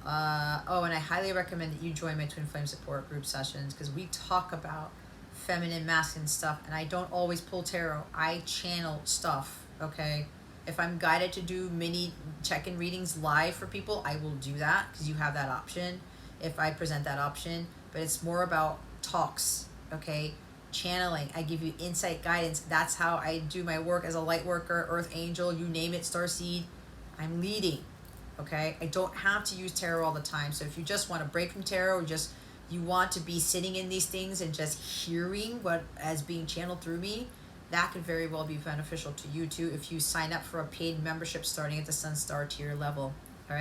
Oh, and I highly recommend that you join my Twin Flame support group sessions, because we talk about feminine, masculine stuff, and I don't always pull tarot. I channel stuff, okay? If I'm guided to do mini check-in readings live for people, I will do that, because you have that option if I present that option. But it's more about talks, okay? Channeling. I give you insight, guidance. That's how I do my work as a light worker, earth angel, you name it, starseed. I'm leading, okay? I don't have to use tarot all the time. So if you just want to break from tarot, or just you want to be sitting in these things and just hearing what as being channeled through me, that could very well be beneficial to you too if you sign up for a paid membership starting at the Sun Star tier level. All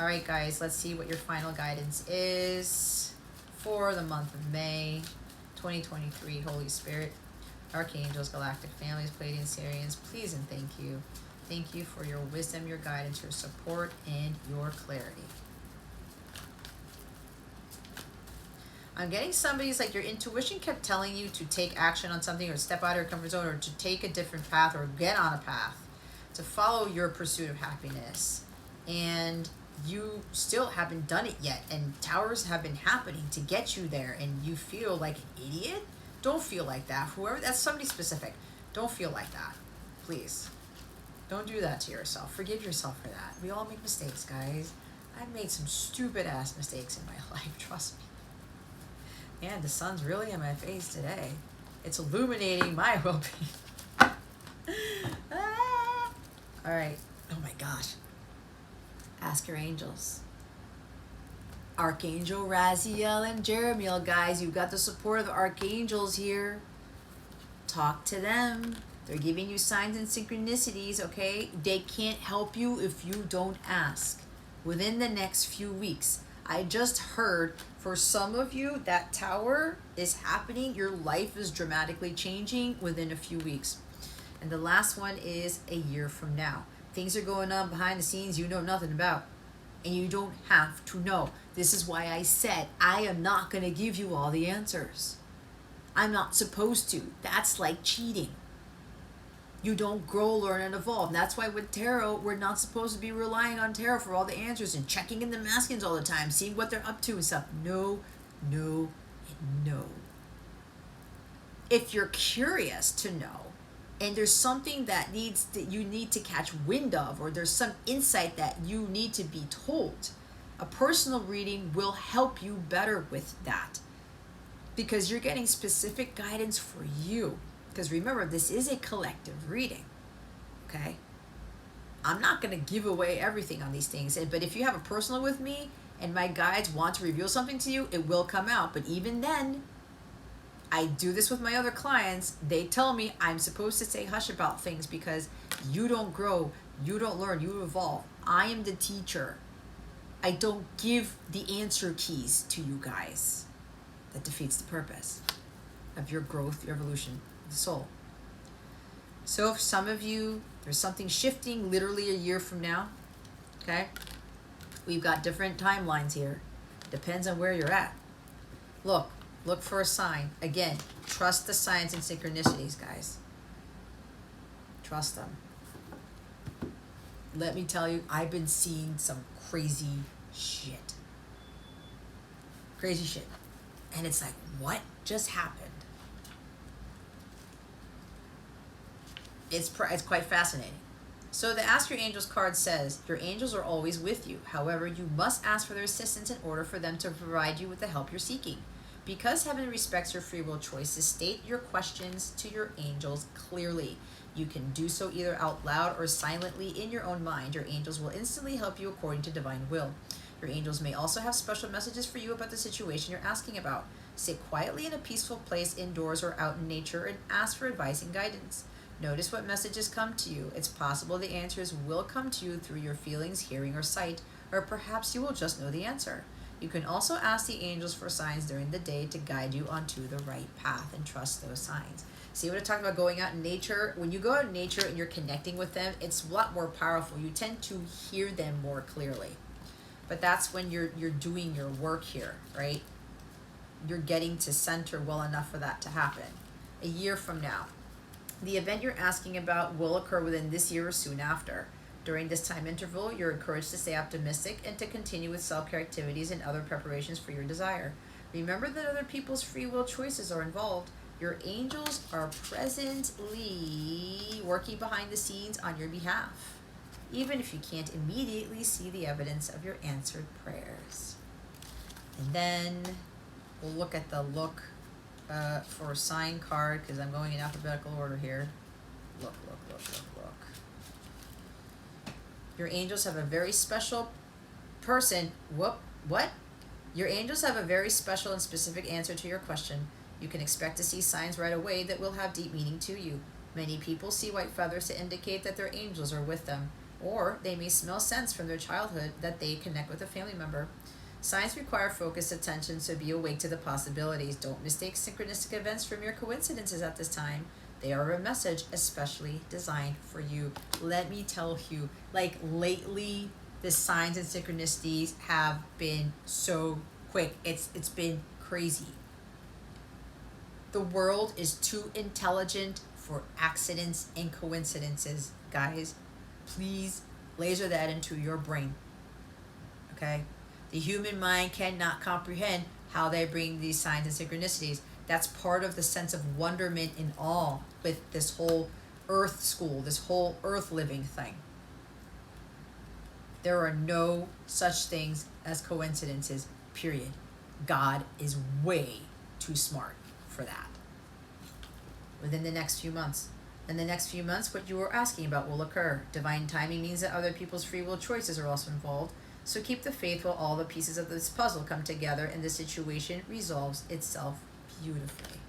right, guys, let's see what your final guidance is for the month of May 2023. Holy Spirit, Archangels, Galactic Families, Pleiadians, Sirians, please and thank you. Thank you for your wisdom, your guidance, your support, and your clarity. I'm getting somebody's like your intuition kept telling you to take action on something or step out of your comfort zone or to take a different path or get on a path to follow your pursuit of happiness. And you still haven't done it yet. And towers have been happening to get you there. And you feel like an idiot? Don't feel like that. Whoever, that's somebody specific. Don't feel like that. Please. Don't do that to yourself. Forgive yourself for that. We all make mistakes, guys. I've made some stupid ass mistakes in my life. Trust me. And the sun's really in my face today. It's illuminating my well-being. All right. Oh my gosh. Ask your angels. Archangel Raziel and Jeremiel, guys. You've got the support of the archangels here. Talk to them. They're giving you signs and synchronicities, okay? They can't help you if you don't ask. Within the next few weeks. I just heard for some of you that tower is happening. Your life is dramatically changing within a few weeks. And the last one is a year from now. Things are going on behind the scenes you know nothing about. And you don't have to know. This is why I said I am not going to give you all the answers. I'm not supposed to. That's like cheating. You don't grow, learn, and evolve. And that's why with tarot, we're not supposed to be relying on tarot for all the answers and checking in the masculines all the time, seeing what they're up to and stuff. No, no, and no. If you're curious to know, and there's something that you need to catch wind of, or there's some insight that you need to be told, a personal reading will help you better with that. Because you're getting specific guidance for you. Because remember, this is a collective reading, okay? I'm not going to give away everything on these things. But if you have a personal with me and my guides want to reveal something to you, it will come out. But even then, I do this with my other clients. They tell me I'm supposed to say hush about things because you don't grow, you don't learn, you evolve. I am the teacher. I don't give the answer keys to you guys. That defeats the purpose of your growth, your evolution. The soul. So for some of you, there's something shifting literally a year from now. Okay? We've got different timelines here. Depends on where you're at. Look for a sign. Again, trust the signs and synchronicities, guys. Trust them. Let me tell you, I've been seeing some crazy shit. Crazy shit. And it's like, what just happened? It's quite fascinating. So the Ask Your Angels card says, your angels are always with you. However, you must ask for their assistance in order for them to provide you with the help you're seeking. Because heaven respects your free will choices, state your questions to your angels clearly. You can do so either out loud or silently in your own mind. Your angels will instantly help you according to divine will. Your angels may also have special messages for you about the situation you're asking about. Sit quietly in a peaceful place indoors or out in nature and ask for advice and guidance. Notice what messages come to you. It's possible the answers will come to you through your feelings, hearing, or sight, or perhaps you will just know the answer. You can also ask the angels for signs during the day to guide you onto the right path and trust those signs. See what I talked about going out in nature? When you go out in nature and you're connecting with them, it's a lot more powerful. You tend to hear them more clearly. But that's when you're doing your work here, right? You're getting to center well enough for that to happen. A year from now. The event you're asking about will occur within this year or soon after. During this time interval, you're encouraged to stay optimistic and to continue with self-care activities and other preparations for your desire. Remember that other people's free will choices are involved. Your angels are presently working behind the scenes on your behalf, even if you can't immediately see the evidence of your answered prayers. And then we'll look at the for a sign card, because I'm going in alphabetical order here. Look. Your angels have a very special person. What? Your angels have a very special and specific answer to your question. You can expect to see signs right away that will have deep meaning to you. Many people see white feathers to indicate that their angels are with them, or they may smell scents from their childhood that they connect with a family member. Signs require focused attention, so be awake to the possibilities. Don't mistake synchronistic events for mere coincidences at this time. They are a message especially designed for you. Let me tell you, like lately, the signs and synchronicities have been so quick. It's been crazy. The world is too intelligent for accidents and coincidences, guys. Please laser that into your brain. Okay? The human mind cannot comprehend how they bring these signs and synchronicities. That's part of the sense of wonderment and awe with this whole earth school, this whole earth living thing. There are no such things as coincidences, period. God is way too smart for that. Within the next few months. In the next few months, what you were asking about will occur. Divine timing means that other people's free will choices are also involved. So keep the faith while all the pieces of this puzzle come together and the situation resolves itself beautifully.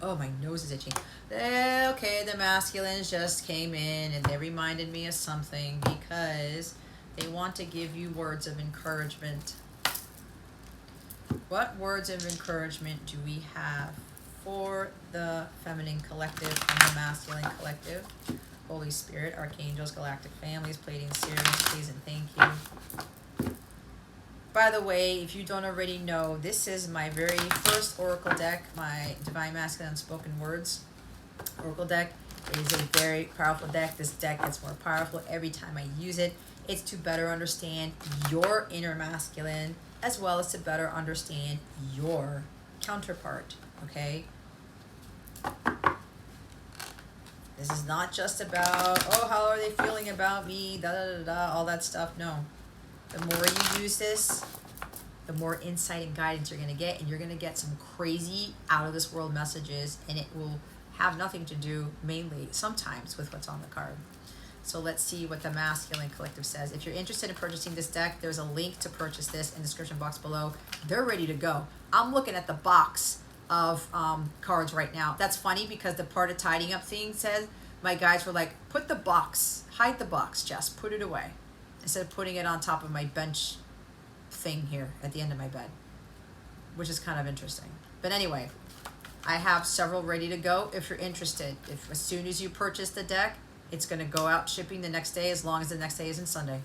Oh, my nose is itching. Okay, the masculines just came in and they reminded me of something because they want to give you words of encouragement. What words of encouragement do we have for the feminine collective and the masculine collective? Holy Spirit, Archangels, Galactic Families, Pleiadian Series, please and thank you. By the way, if you don't already know, this is my very first Oracle deck, my Divine Masculine Unspoken Words Oracle deck. It is a very powerful deck. This deck gets more powerful every time I use it. It's to better understand your inner masculine as well as to better understand your counterpart, okay? This is not just about, oh, how are they feeling about me, all that stuff. No. The more you use this, the more insight and guidance you're going to get, and you're going to get some crazy out-of-this-world messages, and it will have nothing to do, mainly, sometimes, with what's on the card. So let's see what the Masculine Collective says. If you're interested in purchasing this deck, there's a link to purchase this in the description box below. They're ready to go. I'm looking at the box of cards right now. That's funny because the part of tidying up thing says, my guys were like, put the box, hide the box, Jess, put it away. Instead of putting it on top of my bench thing here at the end of my bed, which is kind of interesting. But anyway, I have several ready to go if you're interested. If as soon as you purchase the deck, it's going to go out shipping the next day, as long as the next day isn't Sunday.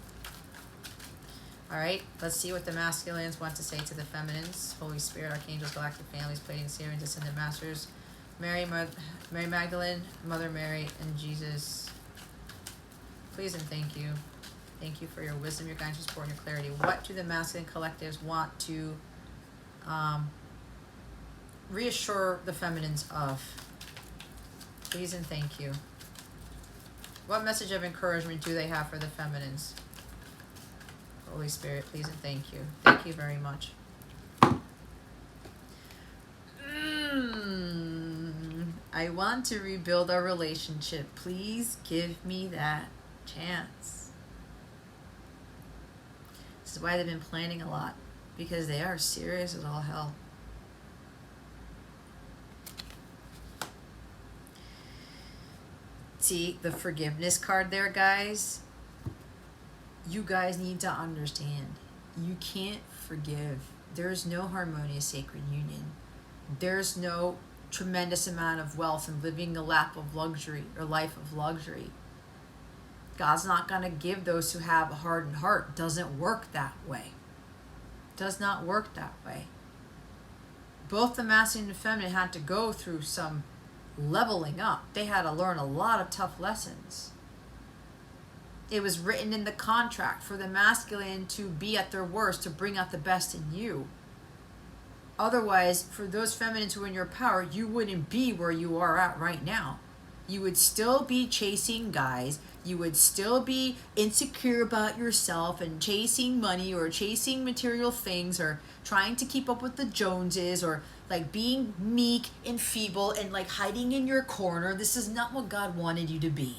All right, let's see what the masculines want to say to the feminines. Holy Spirit, Archangels, Galactic Families, Pleiadian Series, Descendant Masters, Mary Magdalene, Mother Mary, and Jesus. Please and thank you. Thank you for your wisdom, your guidance, your support, and your clarity. What do the masculine collectives want to reassure the feminines of? Please and thank you. What message of encouragement do they have for the feminines? Holy Spirit, please and thank you. Thank you very much. I want to rebuild our relationship. Please give me that chance. This is why they've been planning a lot, because they are serious as all hell. See the forgiveness card there, guys? You guys need to understand. You can't forgive. There's no harmonious sacred union. There's no tremendous amount of wealth and living a lap of luxury or life of luxury. God's not going to give those who have a hardened heart. Doesn't work that way. Does not work that way. Both the masculine and feminine had to go through some leveling up. They had to learn a lot of tough lessons. It was written in the contract for the masculine to be at their worst, to bring out the best in you. Otherwise, for those feminines who are in your power, you wouldn't be where you are at right now. You would still be chasing guys. You would still be insecure about yourself and chasing money or chasing material things or trying to keep up with the Joneses or like being meek and feeble and like hiding in your corner. This is not what God wanted you to be.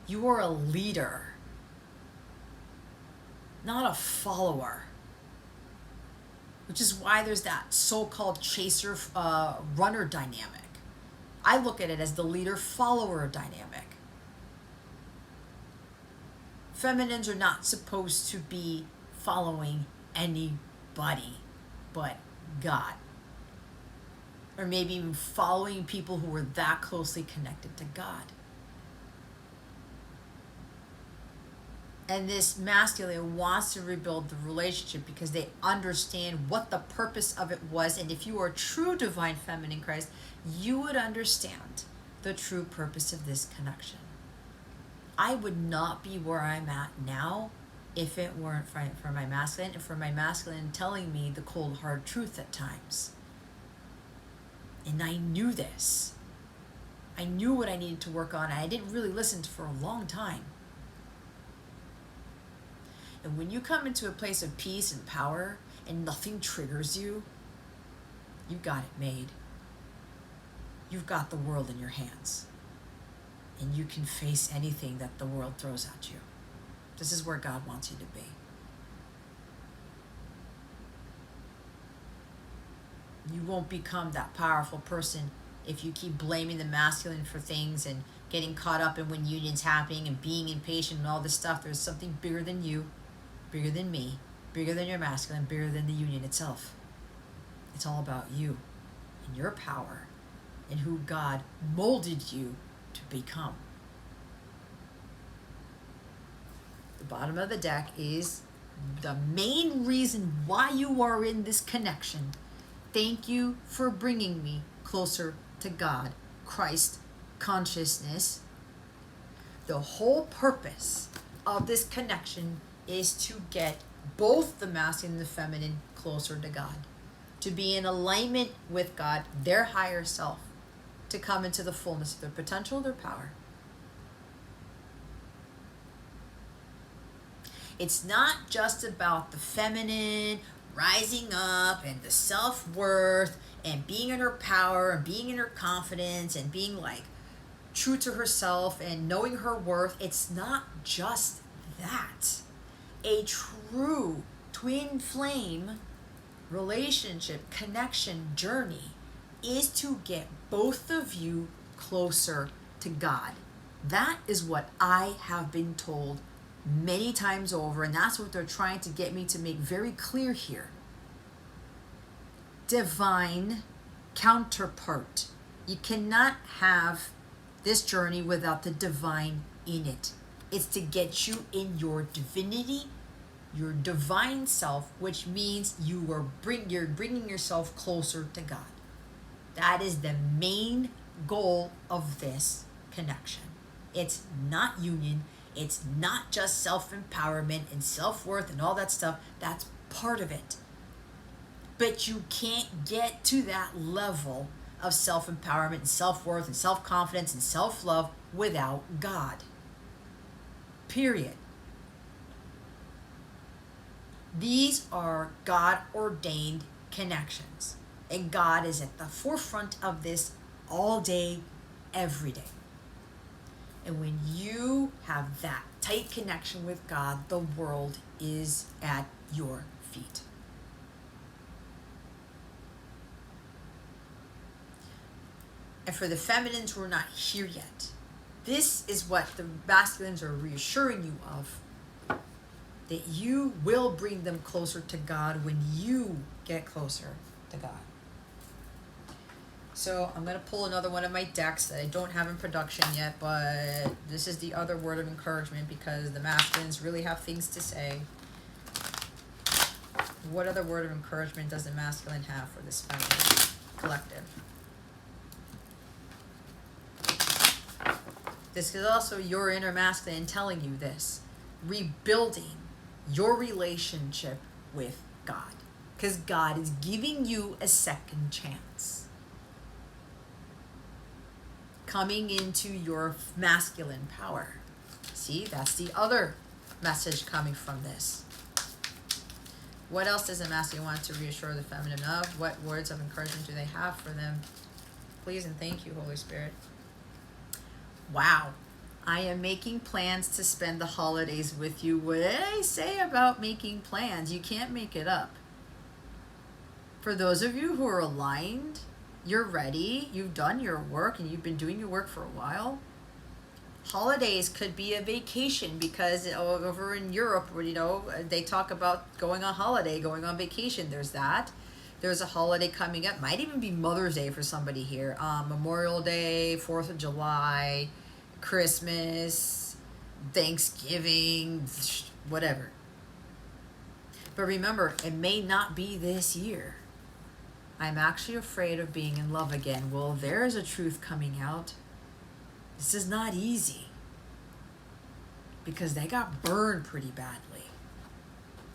You are a leader, not a follower. Which is why there's that so-called chaser runner dynamic. I look at it as the leader follower dynamic. Feminines are not supposed to be following anybody but God. Or maybe even following people who are that closely connected to God. And this masculine wants to rebuild the relationship because they understand what the purpose of it was. And if you are a true divine feminine Christ, you would understand the true purpose of this connection. I would not be where I'm at now if it weren't for my masculine, and for my masculine telling me the cold hard truth at times. And I knew this. I knew what I needed to work on, and I didn't really listen for a long time. And when you come into a place of peace and power and nothing triggers you, you've got it made. You've got the world in your hands. And you can face anything that the world throws at you. This is where God wants you to be. You won't become that powerful person if you keep blaming the masculine for things and getting caught up in when union's happening and being impatient and all this stuff. There's something bigger than you, bigger than me, bigger than your masculine, bigger than the union itself. It's all about you and your power and who God molded you to become. The bottom of the deck is the main reason why you are in this connection. Thank you for bringing me closer to God, Christ consciousness. The whole purpose of this connection is to get both the masculine and the feminine closer to God, to be in alignment with God, their higher self, to come into the fullness of their potential, their power. It's not just about the feminine rising up and the self-worth and being in her power and being in her confidence and being like true to herself and knowing her worth. It's not just that. A true twin flame relationship, connection, journey is to get both of you closer to God. That is what I have been told many times over, and that's what they're trying to get me to make very clear here. Divine counterpart. You cannot have this journey without the divine in it. It's to get you in your divinity, your divine self, which means you're bringing yourself closer to God. That is the main goal of this connection. It's not union. It's not just self-empowerment and self-worth and all that stuff. That's part of it. But you can't get to that level of self-empowerment and self-worth and self-confidence and self-love without God. Period. These are God-ordained connections. And God is at the forefront of this all day, every day. And when you have that tight connection with God, the world is at your feet. And for the feminines who are not here yet, this is what the masculines are reassuring you of, that you will bring them closer to God when you get closer to God. So I'm going to pull another one of my decks that I don't have in production yet, but this is the other word of encouragement because the masculines really have things to say. What other word of encouragement does the masculine have for this feminine collective? This is also your inner masculine telling you this. Rebuilding your relationship with God. Because God is giving you a second chance. Coming into your masculine power. See, that's the other message coming from this. What else does the masculine want to reassure the feminine of? What words of encouragement do they have for them? Please and thank you, Holy Spirit. Wow. I am making plans to spend the holidays with you. What did I say about making plans? You can't make it up. For those of you who are aligned, you're ready, you've done your work, and you've been doing your work for a while. Holidays could be a vacation, because over in Europe, they talk about going on holiday, going on vacation. There's that. There's a holiday coming up. Might even be Mother's Day for somebody here. Memorial Day, 4th of July, Christmas, Thanksgiving, whatever. But remember, it may not be this year. I'm actually afraid of being in love again. Well, there's a truth coming out. This is not easy, because they got burned pretty badly.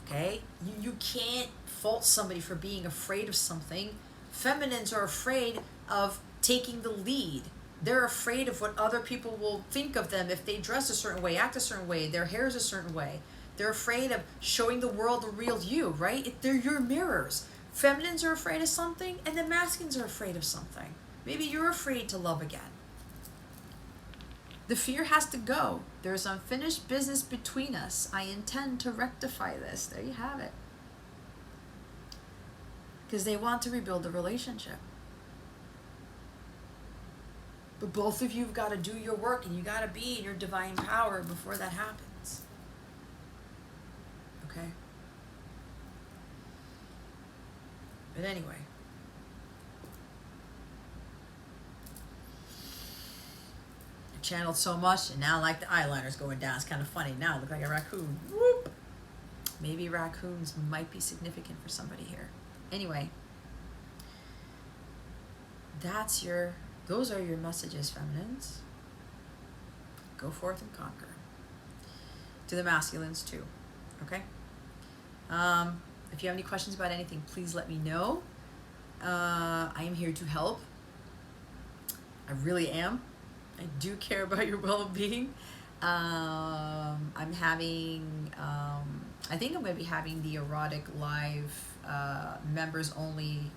Okay? You can't fault somebody for being afraid of something. Feminines are afraid of taking the lead. They're afraid of what other people will think of them if they dress a certain way, act a certain way, their hair is a certain way. They're afraid of showing the world the real you, right? They're your mirrors. Feminines are afraid of something, and the masculines are afraid of something. Maybe you're afraid to love again. The fear has to go. There's unfinished business between us. I intend to rectify this. There you have it. Because they want to rebuild the relationship. But both of you have got to do your work, and you got to be in your divine power before that happens. Okay? But anyway. I channeled so much, and now like the eyeliner's going down. It's kind of funny. Now I look like a raccoon. Whoop! Maybe raccoons might be significant for somebody here. Anyway. Those are your messages, feminines. Go forth and conquer. To the masculines too. Okay? If you have any questions about anything, please let me know. I am here to help. I really am. I do care about your well-being. I'm having, I think I'm going to be having the erotic live members only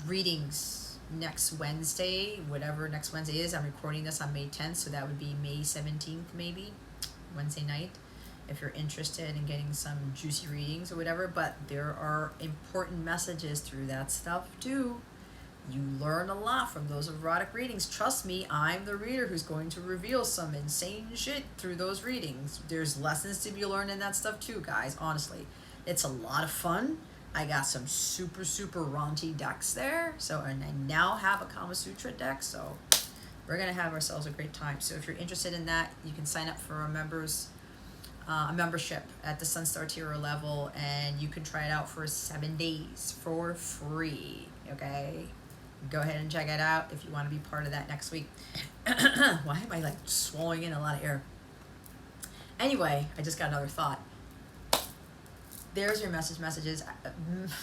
readings next Wednesday, whatever next Wednesday is. I'm recording this on May 10th, so that would be May 17th maybe, Wednesday night, if you're interested in getting some juicy readings or whatever. But there are important messages through that stuff too. You learn a lot from those erotic readings. Trust me, I'm the reader who's going to reveal some insane shit through those readings. There's lessons to be learned in that stuff too, guys. Honestly, it's a lot of fun. I got some super raunchy decks there. And I now have a Kama Sutra deck. So we're going to have ourselves a great time. So if you're interested in that, you can sign up for a membership at the Sunstar tier level. And you can try it out for 7 days for free. Okay? Go ahead and check it out if you want to be part of that next week. Why am I like swallowing in a lot of air? Anyway, I just got another thought. There's your messages.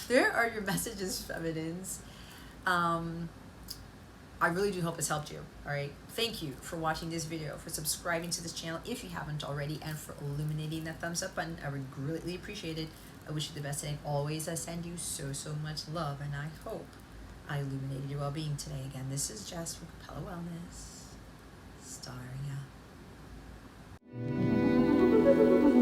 There are your messages, feminines. I really do hope it's helped you. All right. Thank you for watching this video, for subscribing to this channel if you haven't already, and for illuminating that thumbs up button. I would greatly appreciate it. I wish you the best, and always I send you so much love, and I hope I illuminated your well-being today. Again, this is Jess from Capella Wellness, starring out.